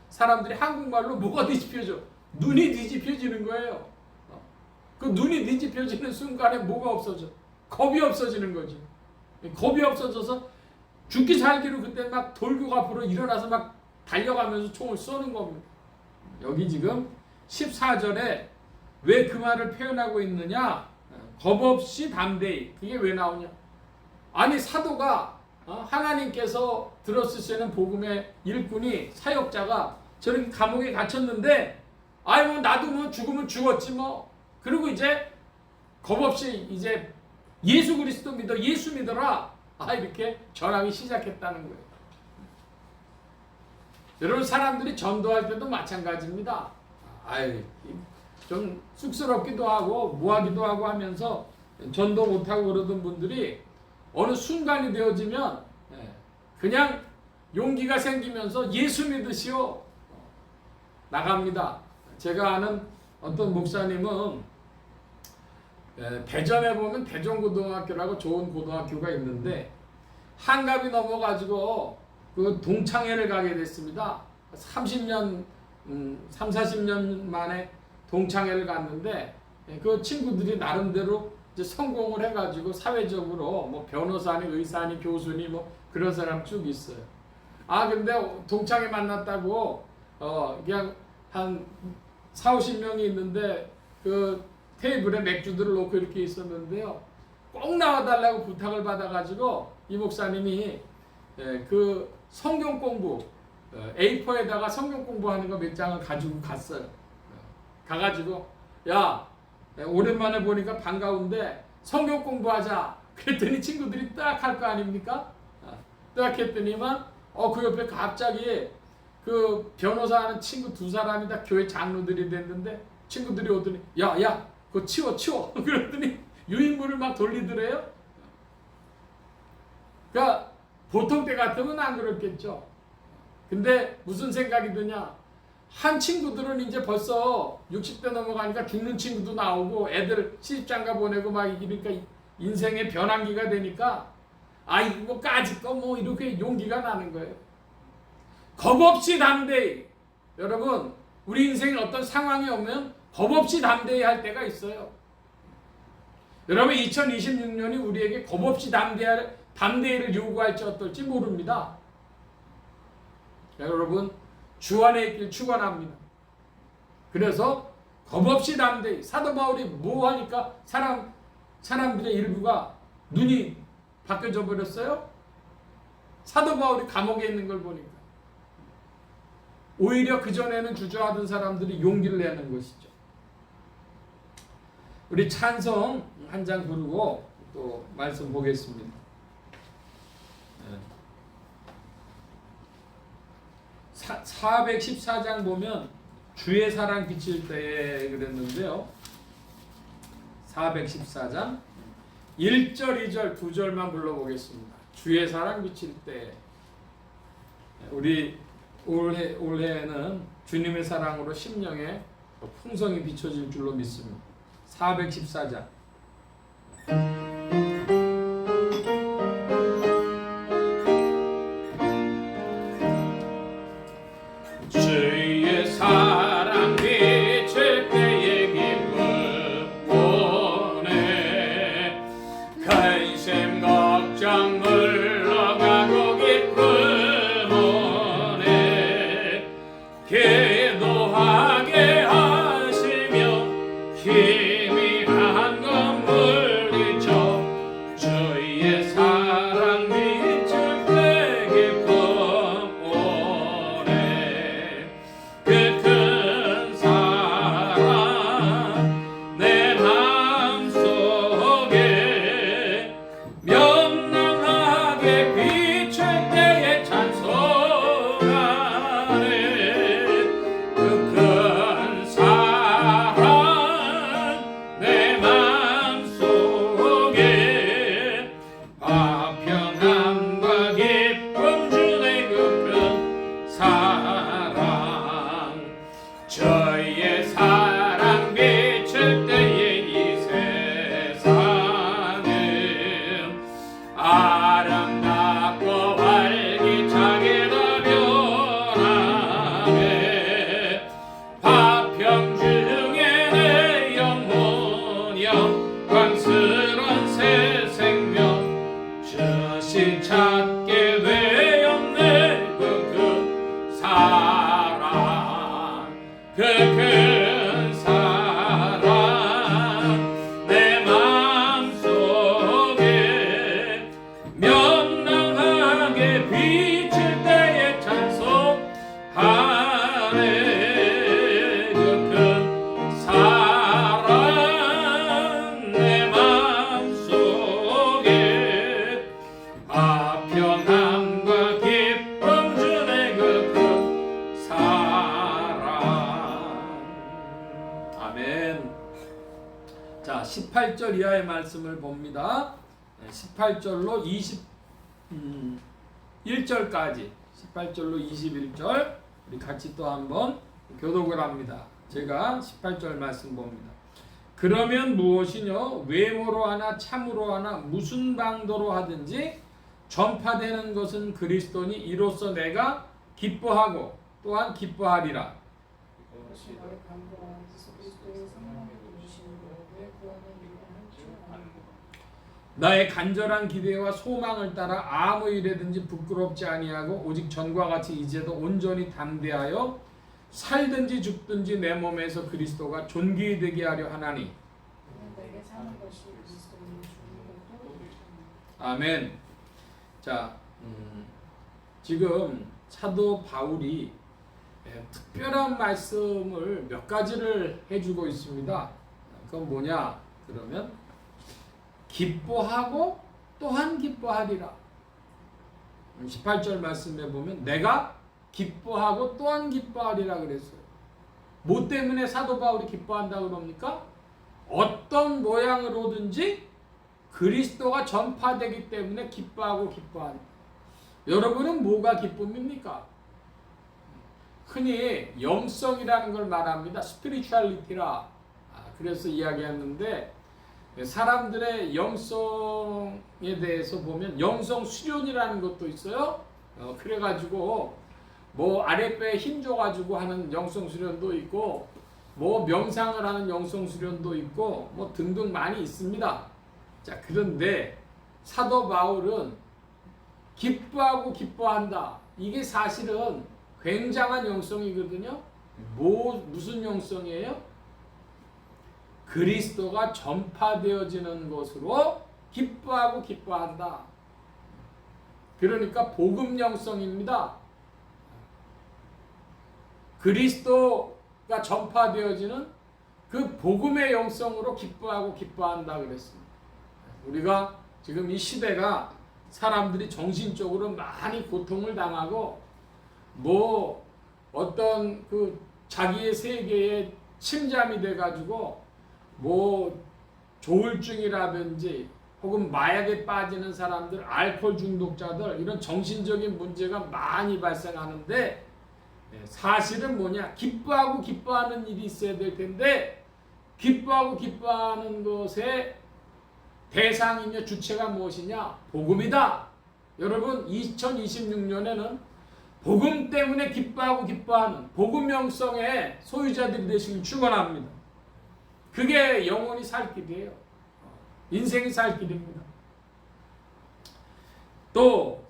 사람들이 한국말로 뭐가 뒤집혀져? 눈이 뒤집혀지는 거예요. 그 눈이 뒤집혀지는 순간에 뭐가 없어져? 겁이 없어지는 거지. 겁이 없어져서 죽기 살기로 그때 막 돌격 앞으로 일어나서 막 달려가면서 총을 쏘는 겁니다. 여기 지금 14절에 왜 그 말을 표현하고 있느냐? 겁 없이 담대히. 그게 왜 나오냐? 아니 사도가 하나님께서 들었으시는 복음의 일꾼이 사역자가 저렇게 감옥에 갇혔는데 아이 뭐 나도 뭐 죽으면 죽었지 뭐. 그리고 이제 겁 없이 이제 예수 그리스도 믿어, 예수 믿어라. 이렇게 전하기 시작했다는 거예요. 여러분 사람들이 전도할 때도 마찬가지입니다. 좀 쑥스럽기도 하고 뭐하기도 하고 하면서 전도 못하고 그러던 분들이 어느 순간이 되어지면 그냥 용기가 생기면서 예수 믿으시오 나갑니다. 제가 아는 어떤 목사님은 대전에 보면 대전고등학교라고 좋은 고등학교가 있는데 한갑이 넘어가지고 그 동창회를 가게 됐습니다. 30년, 40년 만에 동창회를 갔는데 그 친구들이 나름대로 이제 성공을 해가지고 사회적으로 뭐 변호사니 의사니 교수니 뭐 그런 사람 쭉 있어요. 근데 동창회 만났다고 그냥 한 40-50명이 있는데 그 테이블에 맥주들을 놓고 이렇게 있었는데요. 꼭 나와달라고 부탁을 받아가지고 이 목사님이 그 성경 공부 A4에다가 성경 공부하는 거 몇 장을 가지고 갔어요. 가가지고 야 오랜만에 보니까 반가운데 성경 공부하자. 그랬더니 친구들이 딱 할 거 아닙니까? 딱 했더니만 그 옆에 갑자기 그 변호사 하는 친구 2사람이 다 교회 장로들이 됐는데 친구들이 오더니 야 그거 치워 그랬더니 유인물을 막 돌리더래요. 그러니까 보통 때 같으면 안 그렇겠죠. 근데 무슨 생각이 드냐? 한 친구들은 이제 벌써 60대 넘어가니까 죽는 친구도 나오고 애들 시집장가 보내고 막 이러니까 인생의 변환기가 되니까 이거까지 거 뭐 이렇게 용기가 나는 거예요. 겁 없이 담대히. 여러분 우리 인생에 어떤 상황이 오면 겁 없이 담대히 할 때가 있어요. 여러분 2026년이 우리에게 겁없이 담대히를 요구할지 어떨지 모릅니다. 여러분 주 안에 있길 축원합니다. 그래서 겁없이 담대히 사도 바울이 뭐 하니까 사람들의 일부가 눈이 바뀌어져 버렸어요. 사도 바울이 감옥에 있는 걸 보니까 오히려 그전에는 주저하던 사람들이 용기를 내는 것이죠. 우리 찬송 한 장 부르고 또 말씀 보겠습니다. 414장 보면 주의 사랑 비칠 때에 그랬는데요. 414장 1절, 2절, 9절만 불러보겠습니다. 주의 사랑 비칠 때. 우리 올해는 주님의 사랑으로 심령에 풍성이 비춰질 줄로 믿습니다. 414장 주의 사랑 비칠 때의 기쁨 보내 근심 걱정 물러가고 기쁨 오네 기도하게 하시며 희미한 건 물리쳐 주의 사랑 비칠 때 기쁨 오네 그 큰 사랑 내 마음속에 명랑하게 비칠 때에 찬송하네 그 큰 사랑 내 마음속에 화평함과 기쁨 주네 그 큰 사랑 저의 사랑 비칠 때에 이 세상은 아름답고 활기차게 다 변하네 화평 중에 내 영혼 영광스런 새 생명 즉시 찾게 되었네 그 큰 사랑 그 큰 사랑 내 마음속에 명랑하게 비칠 때에 찬송하네 그 큰 사랑 내 마음속에 화평함과 기쁨 주네 그 큰 사랑 아멘. 자 18절 이하의 말씀을 봅니다. 18절로 21절까지 18절로 21절 우리 같이 또 한번 교독을 합니다. 제가 18절 말씀 봅니다. 그러면 무엇이뇨 외모로 하나 참으로 하나 무슨 방도로 하든지 전파되는 것은 그리스도니 이로써 내가 기뻐하고 또한 기뻐하리라. 나의 간구와 예수 그리스도의 성령을 부으심으로 내 구원을 이루는 줄 아노라. 나의 간절한 기대와 소망을 따라 아무 일에든지 부끄럽지 아니하고 오직 전과 같이 이제도 온전히 담대하여 살든지 죽든지 내 몸에서 그리스도가 존귀 되게 하려 하나니. 내게 사는 것이 그리스도니 죽는 것도 그리스도니. 아멘. 자, 지금 사도 바울이 특별한 말씀을 몇 가지를 해주고 있습니다. 그건 뭐냐? 그러면 기뻐하고 또한 기뻐하리라. 18절 말씀에 보면 내가 기뻐하고 또한 기뻐하리라 그랬어요. 뭐 때문에 사도 바울이 기뻐한다고 그럽니까? 어떤 모양으로든지 그리스도가 전파되기 때문에 기뻐하고 기뻐한다. 여러분은 뭐가 기쁨입니까? 흔히 영성이라는 걸 말합니다. 스피리추얼리티라. 그래서 이야기했는데 사람들의 영성에 대해서 보면 영성 수련이라는 것도 있어요. 그래가지고 뭐 아랫배에 힘 줘가지고 하는 영성 수련도 있고 뭐 명상을 하는 영성 수련도 있고 뭐 등등 많이 있습니다. 자, 그런데 사도 바울은 기뻐하고 기뻐한다. 이게 사실은 굉장한 영성이거든요. 무슨 영성이에요? 그리스도가 전파되어지는 것으로 기뻐하고 기뻐한다. 그러니까 복음 영성입니다. 그리스도가 전파되어지는 그 복음의 영성으로 기뻐하고 기뻐한다 그랬습니다. 우리가 지금 이 시대가 사람들이 정신적으로 많이 고통을 당하고 뭐 어떤 그 자기의 세계에 침잠이 돼가지고 뭐 조울증이라든지 혹은 마약에 빠지는 사람들, 알코올 중독자들 이런 정신적인 문제가 많이 발생하는데 사실은 뭐냐? 기뻐하고 기뻐하는 일이 있어야 될 텐데 기뻐하고 기뻐하는 것의 대상이며 주체가 무엇이냐? 복음이다. 여러분 2026년에는 복음 때문에 기뻐하고 기뻐하는 복음 영성의 소유자들이 되시길 축원합니다. 그게 영혼이 살 길이에요. 인생이 살 길입니다. 또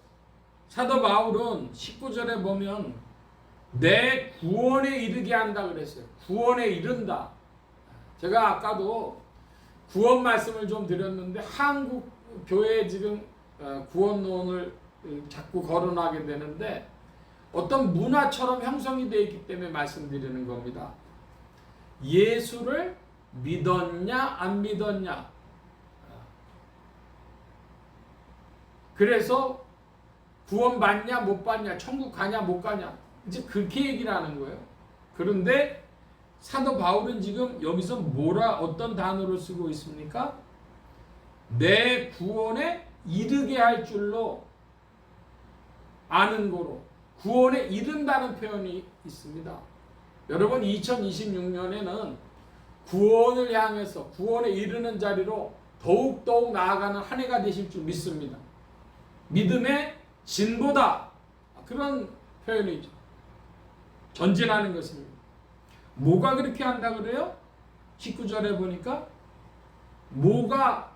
사도 바울은 19절에 보면 내 구원에 이르게 한다 그랬어요. 구원에 이른다. 제가 아까도 구원 말씀을 좀 드렸는데 한국 교회에 지금 구원론을 자꾸 거론하게 되는데 어떤 문화처럼 형성이 되어 있기 때문에 말씀드리는 겁니다. 예수를 믿었냐 안 믿었냐. 그래서 구원 받냐 못 받냐, 천국 가냐 못 가냐, 이제 그렇게 얘기를 하는 거예요. 그런데 사도 바울은 지금 여기서 어떤 단어를 쓰고 있습니까? 내 구원에 이르게 할 줄로 아는 거로 구원에 이른다는 표현이 있습니다. 여러분 2026년에는 구원을 향해서 구원에 이르는 자리로 더욱더욱 나아가는 한 해가 되실 줄 믿습니다. 믿음의 진보다, 그런 표현이죠. 전진하는 것입니다. 뭐가 그렇게 한다 그래요? 19절에 보니까 뭐가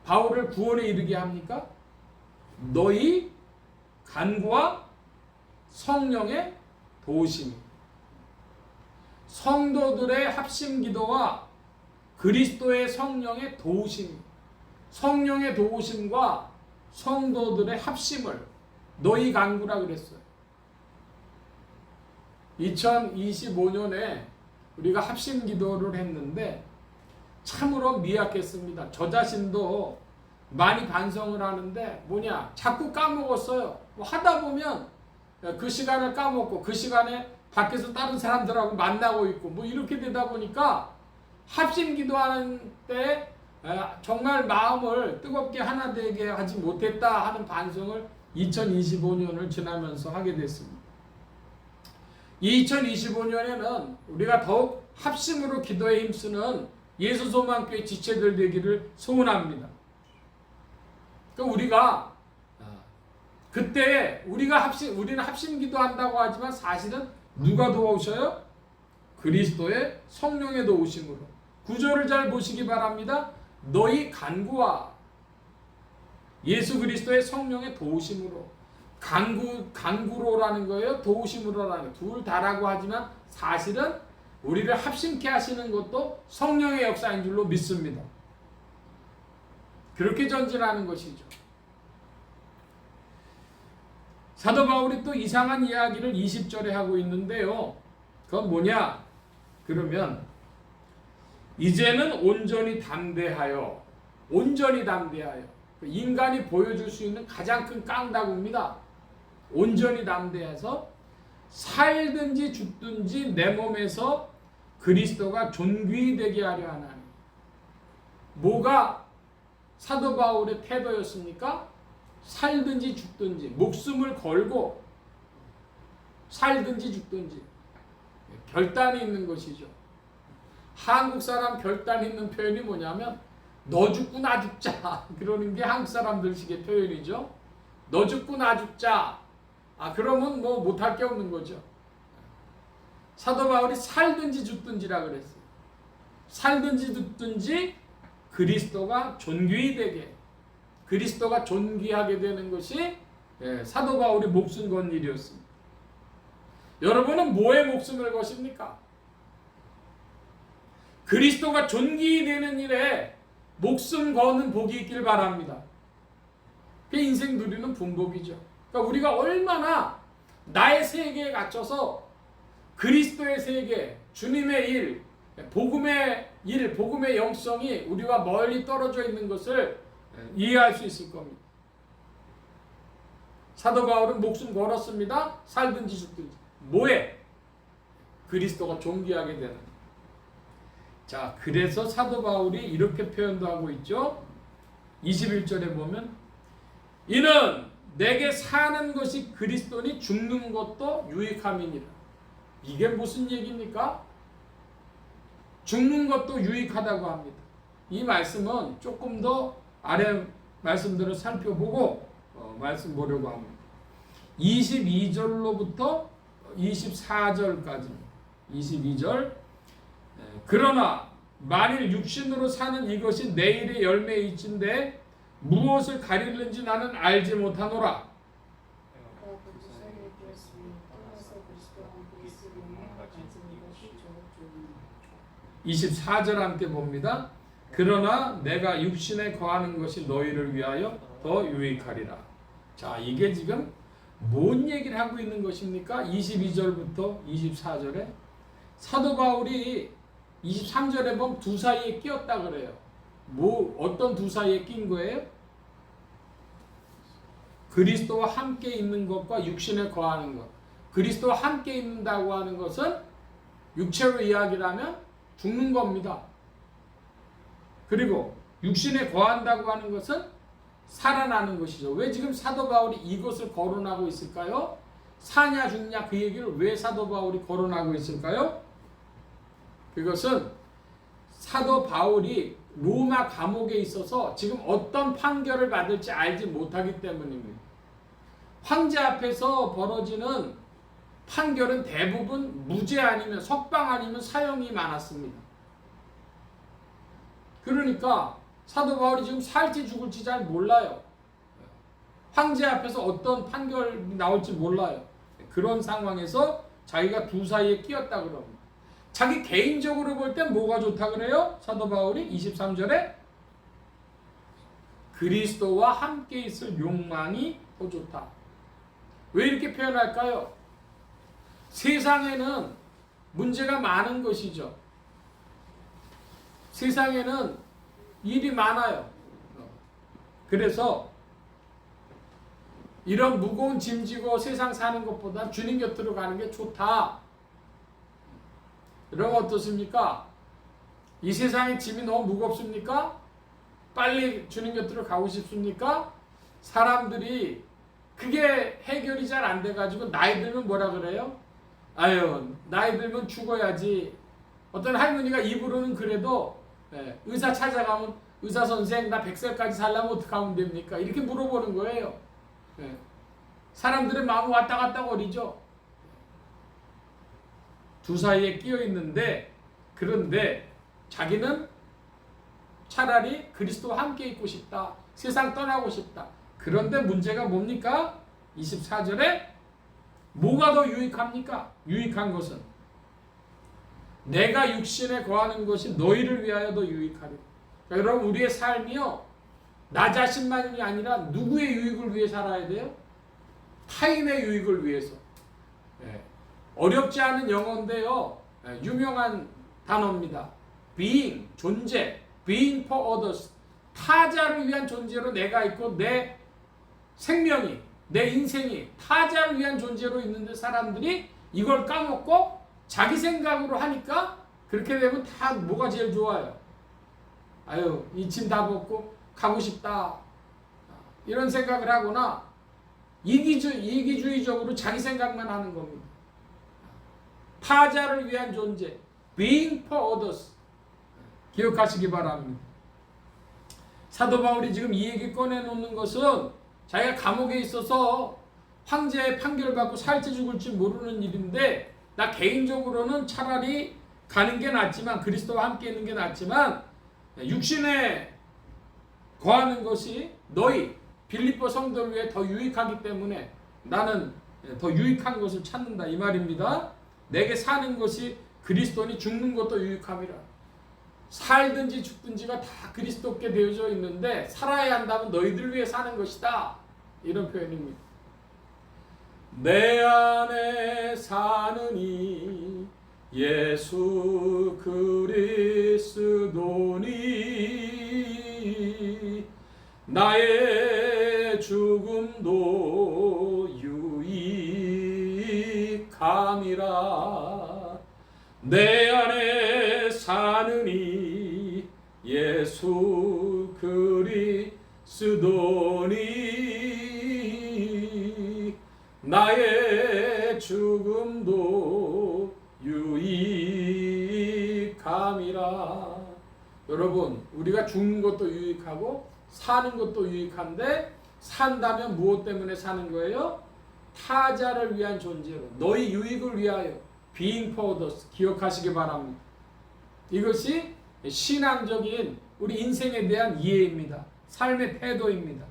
바울을 구원에 이르게 합니까? 너희 간구와 성령의 도우심이. 성도들의 합심 기도와 그리스도의 성령의 도우심, 성령의 도우심과 성도들의 합심을 너희 간구라 그랬어요. 2025년에 우리가 합심 기도를 했는데 참으로 미약했습니다. 저 자신도 많이 반성을 하는데 뭐냐, 자꾸 까먹었어요. 뭐 하다 보면 그 시간을 까먹고 그 시간에 밖에서 다른 사람들하고 만나고 있고 뭐 이렇게 되다 보니까 합심 기도하는 때 정말 마음을 뜨겁게 하나 되게 하지 못했다 하는 반성을 2025년을 지나면서 하게 됐습니다. 2025년에는 우리가 더욱 합심으로 기도에 힘쓰는 예수소망교회 지체들 되기를 소원합니다. 그러니까 우리가 그때 우리는 합심 기도한다고 하지만 사실은 누가 도와오셔요? 그리스도의 성령의 도우심으로. 구절을 잘 보시기 바랍니다. 너희 간구와 예수 그리스도의 성령의 도우심으로. 간구로라는 거예요. 도우심으로라는 거예요. 둘 다라고 하지만 사실은 우리를 합심케 하시는 것도 성령의 역사인 줄로 믿습니다. 그렇게 전진하는 것이죠. 사도 바울이 또 이상한 이야기를 20절에 하고 있는데요. 그건 뭐냐? 그러면 이제는 온전히 담대하여 인간이 보여줄 수 있는 가장 큰 깡다구입니다. 온전히 담대해서 살든지 죽든지 내 몸에서 그리스도가 존귀히 되게 하려 하나니. 뭐가 사도 바울의 태도였습니까? 살든지 죽든지, 목숨을 걸고 살든지 죽든지 결단이 있는 것이죠. 한국 사람 결단 있는 표현이 뭐냐면 너 죽고 나 죽자 그러는 게 한국 사람들식의 표현이죠. 너 죽고 나 죽자. 그러면 뭐 못할 게 없는 거죠. 사도 바울이 살든지 죽든지라 그랬어요. 살든지 죽든지 그리스도가 존귀히 되게, 그리스도가 존귀하게 되는 것이 사도 바울이 목숨 건 일이었습니다. 여러분은 뭐에 목숨을 거십니까? 그리스도가 존귀히 되는 일에 목숨 거는 복이 있길 바랍니다. 그게 인생 누리는 분복이죠. 그러니까 우리가 얼마나 나의 세계에 갇혀서 그리스도의 세계, 주님의 일, 복음의 일, 복음의 영성이 우리와 멀리 떨어져 있는 것을 이해할 수 있을 겁니다. 사도 바울은 목숨 걸었습니다. 살든지 죽든지. 뭐에? 그리스도가 존귀하게 되는. 자, 그래서 사도 바울이 이렇게 표현도 하고 있죠. 21절에 보면 이는 내게 사는 것이 그리스도니 죽는 것도 유익함이니라. 이게 무슨 얘기입니까? 죽는 것도 유익하다고 합니다. 이 말씀은 조금 더 아래 말씀들을 살펴보고 말씀 보려고 합니다. 22절로부터 24절까지 22절 그러나 만일 육신으로 사는 이것이 내일의 열매일진데 무엇을 가리는지 나는 알지 못하노라. 24절 함께 봅니다. 그러나 내가 육신에 거하는 것이 너희를 위하여 더 유익하리라. 자, 이게 지금 뭔 얘기를 하고 있는 것입니까? 22절부터 24절에 사도 바울이 23절에 보면 두 사이에 끼었다 그래요. 어떤 두 사이에 낀 거예요? 그리스도와 함께 있는 것과 육신에 거하는 것. 그리스도와 함께 있는다고 하는 것은 육체로 이야기를 하면 죽는 겁니다. 그리고 육신에 거한다고 하는 것은 살아나는 것이죠. 왜 지금 사도 바울이 이것을 거론하고 있을까요? 사냐 죽냐 그 얘기를 왜 사도 바울이 거론하고 있을까요? 그것은 사도 바울이 로마 감옥에 있어서 지금 어떤 판결을 받을지 알지 못하기 때문입니다. 황제 앞에서 벌어지는 판결은 대부분 무죄 아니면 석방 아니면 사형이 많았습니다. 그러니까 사도 바울이 지금 살지 죽을지 잘 몰라요. 황제 앞에서 어떤 판결이 나올지 몰라요. 그런 상황에서 자기가 두 사이에 끼었다 그럽니다. 자기 개인적으로 볼 땐 뭐가 좋다 그래요? 사도 바울이 23절에 그리스도와 함께 있을 욕망이 더 좋다. 왜 이렇게 표현할까요? 세상에는 문제가 많은 것이죠. 세상에는 일이 많아요. 그래서 이런 무거운 짐 지고 세상 사는 것보다 주님 곁으로 가는 게 좋다. 여러분 어떻습니까? 이 세상의 짐이 너무 무겁습니까? 빨리 주님 곁으로 가고 싶습니까? 사람들이 그게 해결이 잘 안 돼가지고 나이 들면 뭐라 그래요? 아유, 나이 들면 죽어야지. 어떤 할머니가 입으로는 그래도 의사 찾아가면 의사 선생 나 100살까지 살려면 어떻게 하면 됩니까? 이렇게 물어보는 거예요. 사람들의 마음 왔다 갔다 거리죠. 두 사이에 끼어 있는데 그런데 자기는 차라리 그리스도와 함께 있고 싶다. 세상 떠나고 싶다. 그런데 문제가 뭡니까? 24절에 뭐가 더 유익합니까? 유익한 것은 내가 육신에 거하는 것이 너희를 위하여 더 유익하리. 그러니까 여러분 우리의 삶이요 나 자신만이 아니라 누구의 유익을 위해 살아야 돼요? 타인의 유익을 위해서. 어렵지 않은 영어인데요 유명한 단어입니다. being, 존재, being for others. 타자를 위한 존재로 내가 있고 내 생명이, 내 인생이 타자를 위한 존재로 있는데 사람들이 이걸 까먹고 자기 생각으로 하니까 그렇게 되면 다 뭐가 제일 좋아요? 아유, 이 짐 다 벗고 가고 싶다. 이런 생각을 하거나 이기주의적으로 자기 생각만 하는 겁니다. 타자를 위한 존재, being for others. 기억하시기 바랍니다. 사도 바울이 지금 이 얘기 꺼내놓는 것은 자기가 감옥에 있어서 황제의 판결받고 살지 죽을지 모르는 일인데 나 개인적으로는 차라리 가는 게 낫지만 그리스도와 함께 있는 게 낫지만 육신에 거하는 것이 너희 빌립보 성도를 위해 더 유익하기 때문에 나는 더 유익한 것을 찾는다 이 말입니다. 내게 사는 것이 그리스도니 죽는 것도 유익함이라. 살든지 죽든지가 다 그리스도께 되어져 있는데 살아야 한다면 너희들 위해 사는 것이다. 이런 표현입니다. 내 안에 사느니 예수 그리스도니 나의 죽음도 유익함이라. 내 안에 사느니 예수 그리스도니 나의 죽음도 유익함이라. 여러분, 우리가 죽는 것도 유익하고 사는 것도 유익한데 산다면 무엇 때문에 사는 거예요? 타자를 위한 존재로, 너희 유익을 위하여, being for others, 기억하시기 바랍니다. 이것이 신앙적인 우리 인생에 대한 이해입니다. 삶의 태도입니다.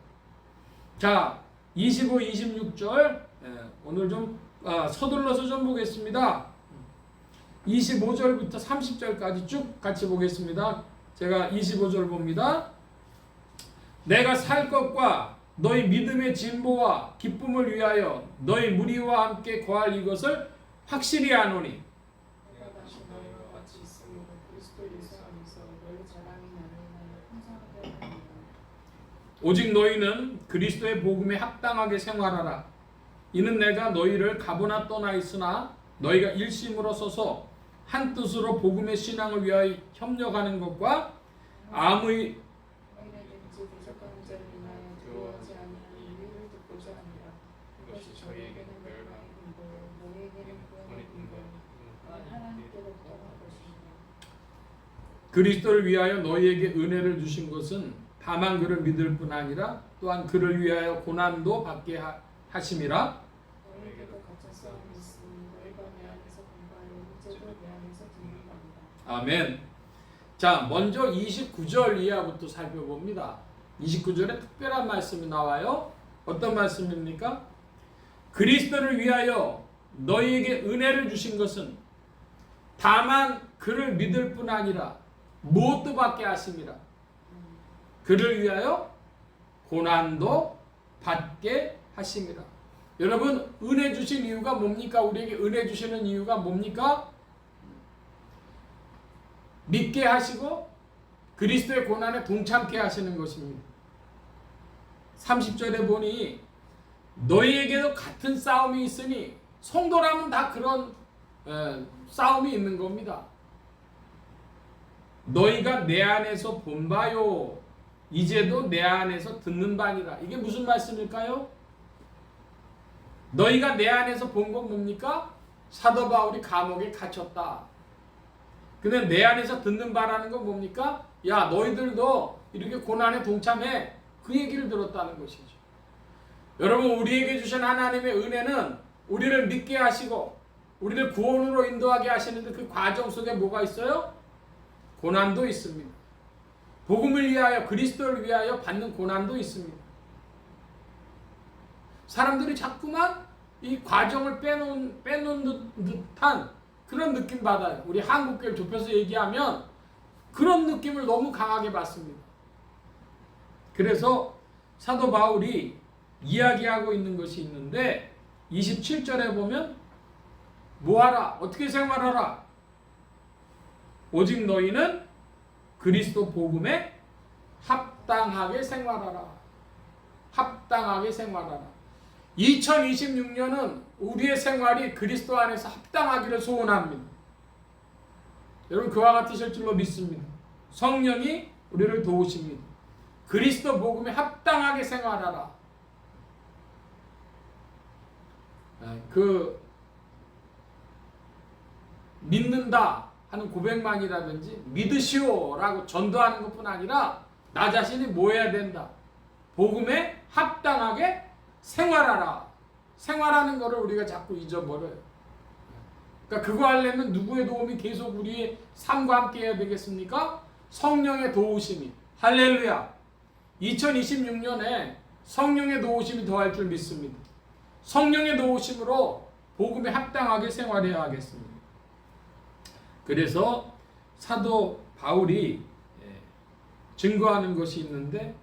자, 25, 26절 오늘 좀 서둘러서 좀 보겠습니다. 25절부터 30절까지 쭉 같이 보겠습니다. 제가 25절 봅니다. 내가 살 것과 너희 믿음의 진보와 기쁨을 위하여 너희 무리와 함께 거할 이것을 확실히 아노니. 내가 다시 너희와 같이 있으므로 그리스도 예수 안에서 너희 자랑이 나를 인하여 풍성하게 하리라. 오직 너희는 그리스도의 복음에 합당하게 생활하라. 이는 내가 너희를 가보나 떠나 있으나 너희가 일심으로 서서 한 뜻으로 복음의 신앙을 위하여 협력하는 것과 아무의 너희에게든지 부족한 자를 인하여 두려워하지 아니하는 이유를 듣고자 하니라. 이것이 저희에게는 멸망의 근거요 너희에게는 구원의 근거요 하나님께로부터 온 것이니라. 그리스도를 위하여 너희에게 은혜를 주신 것은 다만 그를 믿을 뿐 아니라 또한 그를 위하여 고난도 받게 하심이라. 너희에게도 가짜 싸움이 있으니 너희가 내 안에서 공부하여 문제도 내 안에서 듣는 겁니다. 아멘. 자, 먼저 29절 이하부터 살펴봅니다. 29절에 특별한 말씀이 나와요. 어떤 말씀입니까? 그리스도를 위하여 너희에게 은혜를 주신 것은 다만 그를 믿을 뿐 아니라 무엇도 받게 하심이라. 그를 위하여 고난도 받게 하심이라. 여러분, 은혜 주신 이유가 뭡니까? 우리에게 은혜 주시는 이유가 뭡니까? 믿게 하시고 그리스도의 고난에 동참케 하시는 것입니다. 30절에 보니 너희에게도 같은 싸움이 있으니, 성도라면 다 그런 싸움이 있는 겁니다. 너희가 내 안에서 본 바요 이제도 내 안에서 듣는 바니라. 이게 무슨 말씀일까요? 너희가 내 안에서 본 건 뭡니까? 사도 바울이 감옥에 갇혔다. 근데 내 안에서 듣는 바라는 건 뭡니까? 야, 너희들도 이렇게 고난에 동참해. 그 얘기를 들었다는 것이죠. 여러분, 우리에게 주신 하나님의 은혜는 우리를 믿게 하시고 우리를 구원으로 인도하게 하시는데 그 과정 속에 뭐가 있어요? 고난도 있습니다. 복음을 위하여, 그리스도를 위하여 받는 고난도 있습니다. 사람들이 자꾸만 이 과정을 빼놓은 듯한 그런 느낌 받아요. 우리 한국교회 좁혀서 얘기하면 그런 느낌을 너무 강하게 받습니다. 그래서 사도 바울이 이야기하고 있는 것이 있는데 27절에 보면 뭐하라? 어떻게 생활하라? 오직 너희는 그리스도 복음에 합당하게 생활하라. 합당하게 생활하라. 2026년은 우리의 생활이 그리스도 안에서 합당하기를 소원합니다. 여러분, 그와 같으실 줄로 믿습니다. 성령이 우리를 도우십니다. 그리스도 복음에 합당하게 생활하라. 그 믿는다 하는 고백만이라든지 믿으시오라고 전도하는 것뿐 아니라 나 자신이 뭐 해야 된다? 복음에 합당하게 생활하라. 생활하는 것을 우리가 자꾸 잊어버려요. 그러니까 그거 하려면 누구의 도움이 계속 우리의 삶과 함께 해야 되겠습니까? 성령의 도우심이, 할렐루야, 2026년에 성령의 도우심이 더할 줄 믿습니다. 성령의 도우심으로 복음에 합당하게 생활해야 하겠습니다. 그래서 사도 바울이 증거하는 것이 있는데,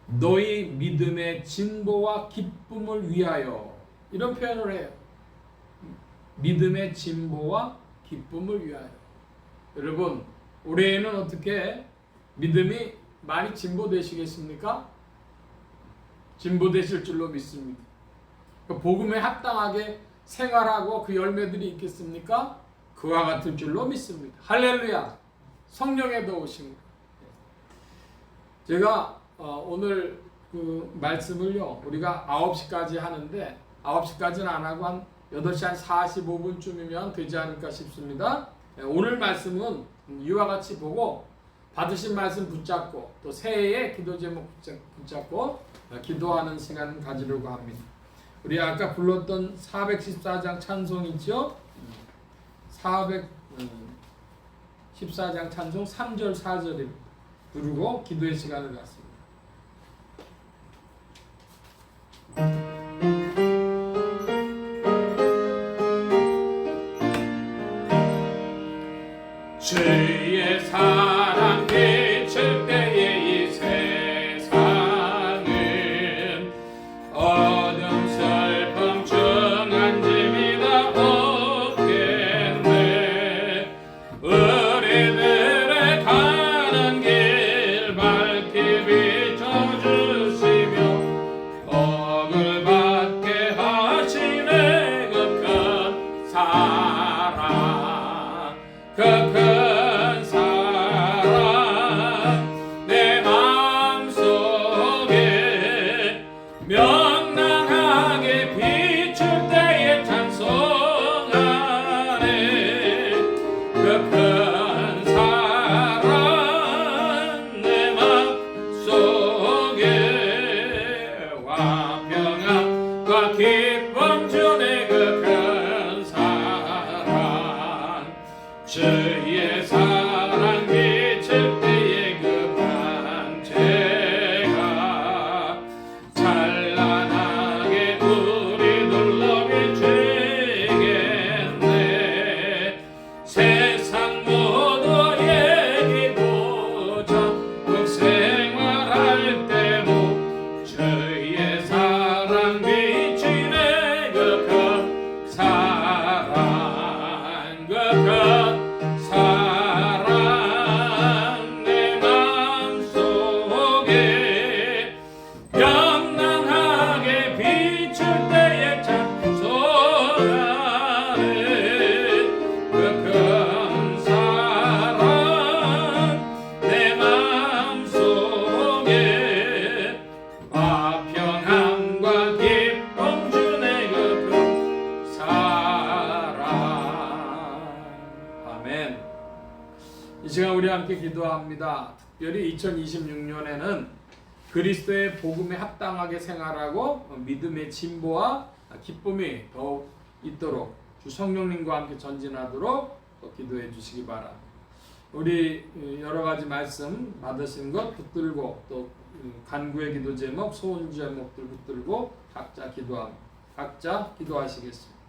너희 믿음의 진보와 기쁨을 위하여, 이런 표현을 해요. 믿음의 진보와 기쁨을 위하여. 여러분, 올해에는 어떻게 믿음이 많이 진보되시겠습니까? 진보되실 줄로 믿습니다. 복음에 합당하게 생활하고 그 열매들이 있겠습니까? 그와 같을 줄로 믿습니다. 할렐루야! 성령의 도우심. 제가 오늘 그 말씀을요, 우리가 9시까지 하는데 9시까지는 안 하고 한 8시 한 45분쯤이면 되지 않을까 싶습니다. 오늘 말씀은 이와 같이 보고 받으신 말씀 붙잡고 또 새해의 기도 제목 붙잡고 기도하는 시간을 가지려고 합니다. 우리 아까 불렀던 414장 찬송 있죠? 414장 찬송 3절 4절을 부르고 기도의 시간을 갖습니다. 주의 사랑 비칠 때에 이 세상은 어둠 슬픔 중 안짐이 다 없겠네. 우리들의 가는 길 밝게 비춰주시며 복을 받게 하시네. 그 큰 사랑, 그 큰 명랑하게 비출 때에 찬송하네. 그 큰 사랑 내 맘속에 화평함과 기쁨 주네. 그 큰 사랑, 주의 사랑 비칠 때에 그 반체가 찬란하게 우리들로 비추겠네. 세상 모두의 기도 전국 생활할 때도 주의 사랑 비치네. 그 큰 사랑, 그 큰 사랑 내 맘속에 명랑하게 비출 때에 찬송하네. 그 큰 사랑 내 맘속에 화평함과 기쁨 주네. 그 큰 사랑. 아멘. 이 시간 우리 함께 기도합니다. 특별히 2026년에는 그리스도의 복음에 합당하게 생활하고 믿음의 진보와 기쁨이 더욱 있도록 주 성령님과 함께 전진하도록 기도해 주시기 바랍니다. 우리 여러 가지 말씀 받으신 것 붙들고 또 간구의 기도 제목, 소원 제목들 붙들고 각자 기도합니다. 각자 기도하시겠습니다.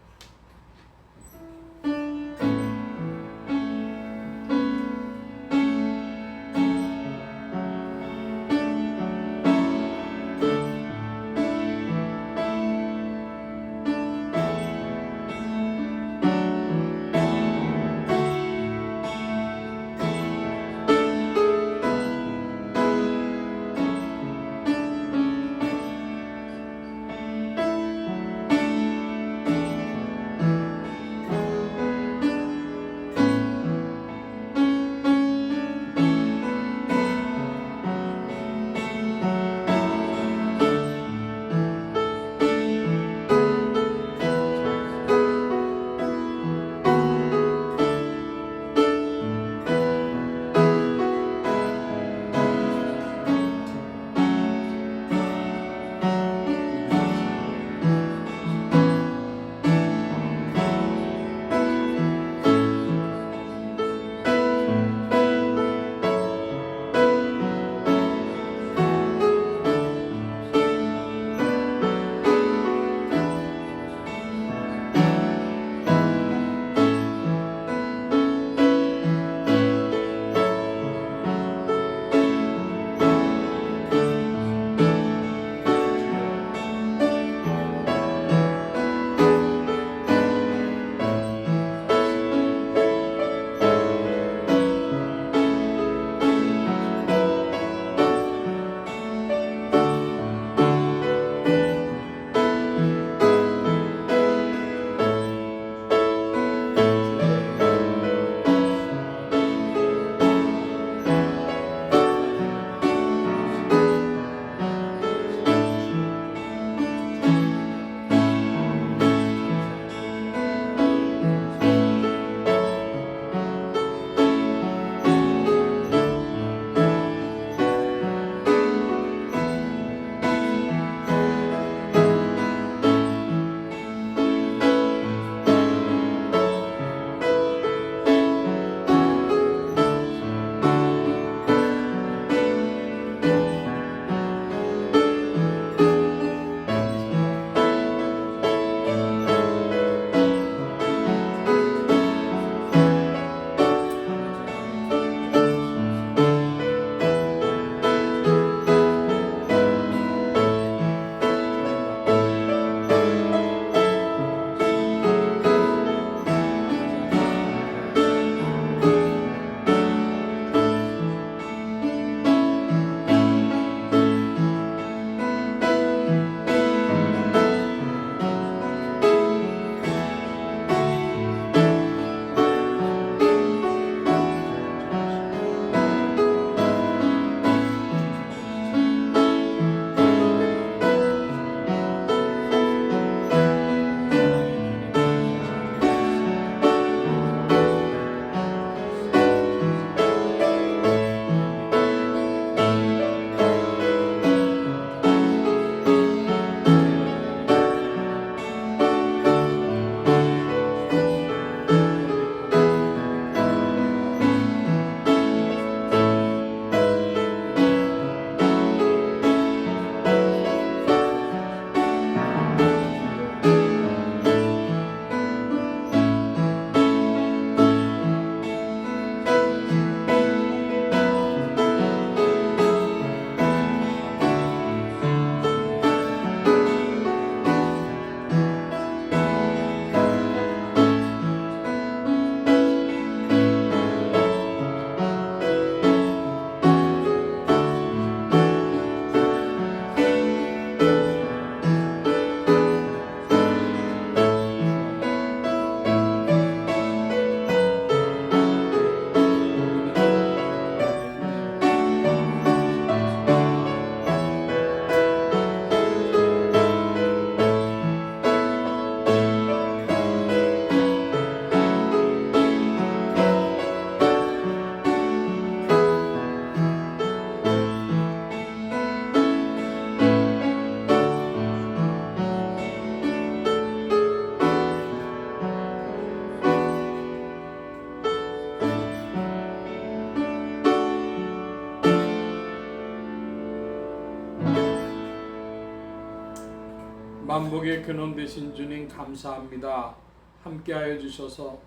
만복의 근원 되신 주님 감사합니다. 함께하여 주셔서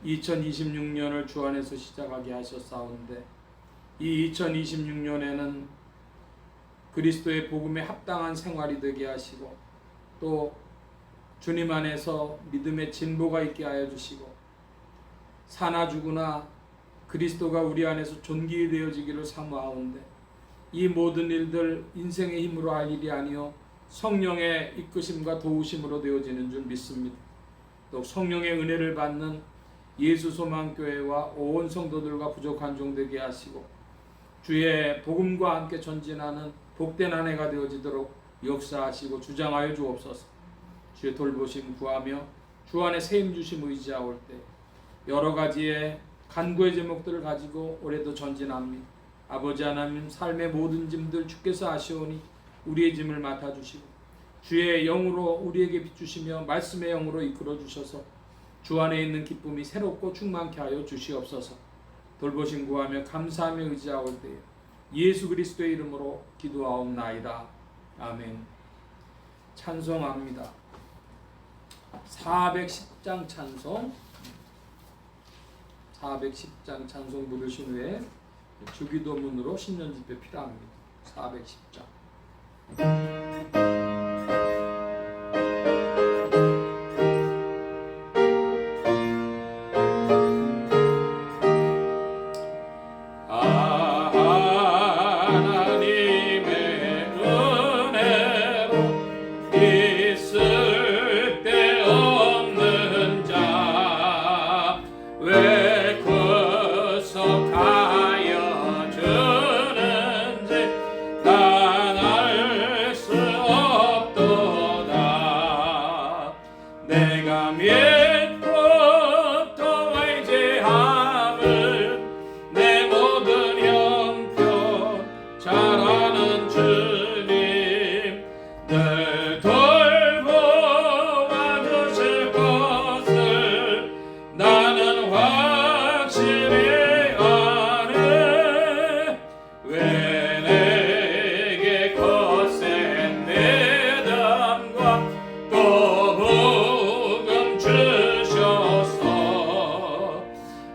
2026년을 주 안에서 시작하게 하셨사온데 이 2026년에는 그리스도의 복음에 합당한 생활이 되게 하시고 또 주님 안에서 믿음의 진보가 있게 하여 주시고 사나 죽으나 그리스도가 우리 안에서 존귀되어지기를 사모하온데 이 모든 일들 인생의 힘으로 할 일이 아니요 성령의 이끄심과 도우심으로 되어지는 줄 믿습니다. 또 성령의 은혜를 받는 예수 소망교회와 온 성도들과 부족한 종 되게 하시고 주의 복음과 함께 전진하는 복된 한 해가 되어지도록 역사하시고 주장하여 주옵소서. 주의 돌보심 구하며 주 안에 세임 주심 의지하올 때 여러 가지의 간구의 제목들을 가지고 올해도 전진합니다. 아버지 하나님 삶의 모든 짐들 주께서 아시오니 우리의 짐을 맡아주시고 주의 영으로 우리에게 비추시며 말씀의 영으로 이끌어 주셔서 주 안에 있는 기쁨이 새롭고 충만케 하여 주시옵소서. 돌보심 구하며 감사하며 의지하올 때에 예수 그리스도의 이름으로 기도하옵나이다. 아멘. 찬송합니다. 410장 찬송 410장 찬송 부르신 후에 주기도문으로 신년집회 필요합니다. 410장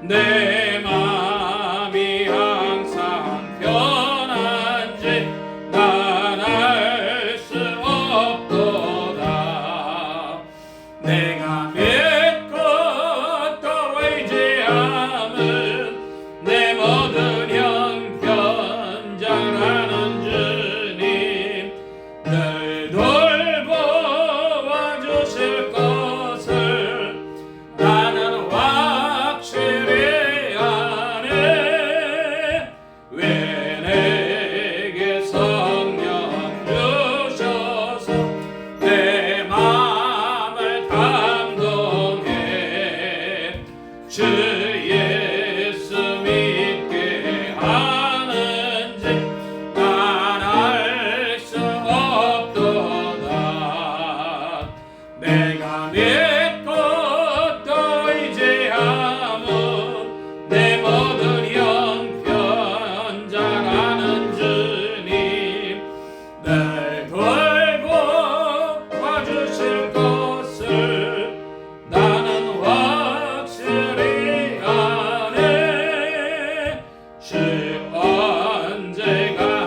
내 마음이 항상 편한지 난 알 수 없도다. 내가 믿고 또 의지함은 내 모든 형편 잘 아는 주님 늘 돌보아 주실 것을 나는 확실히 아네. 왜 내게 성령 주셔서 내 마음을 감동해 주 예수 믿게 하는지 난 알 수 없도다. 내가 믿고 또 의지함은 내 모든 형편 잘 아는 주님 날 돌보아 주실 것을 나는 확실히 아네. 주 언제가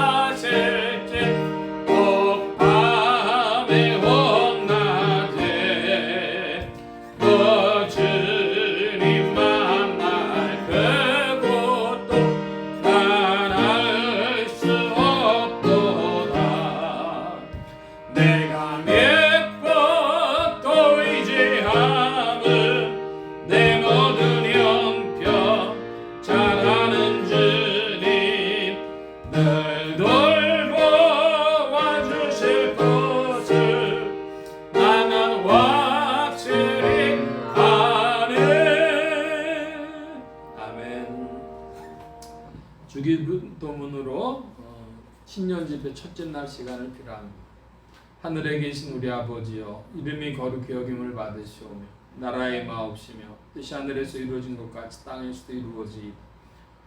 강림하실지 꼭 밤에 혹 낮에 그 주님 만날 그곳도 난 알 수 없도다. 내가 믿고 또 의지함은 내 모든 형편 잘 아는 주님 늘 돌보아 주실 것을 나는 확실히 아네. 아멘. 주기도문으로 신년 집회 첫째 날 시간을 필요합니다. 하늘에 계신 우리 아버지여, 이름이 거룩히 여김을 받으시오며 나라의 마옵시며 뜻이 하늘에서 이루어진 것 같이 땅에서도 이루어지이다.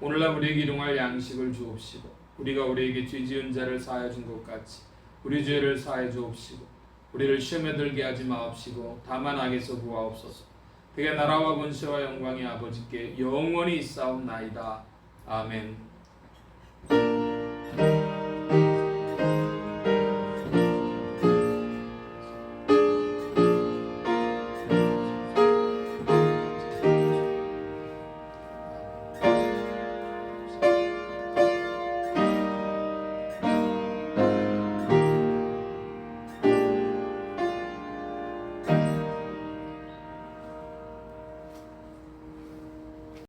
오늘날 우리에게 일용할 양식을 주옵시고 우리가 우리에게 죄 지은 자를 사하여 준 것 같이 우리 죄를 사해 주옵시고 우리를 시험에 들게 하지 마옵시고 다만 악에서 구하옵소서. 그게 나라와 권세와 영광이 아버지께 영원히 있사옵나이다. 아멘.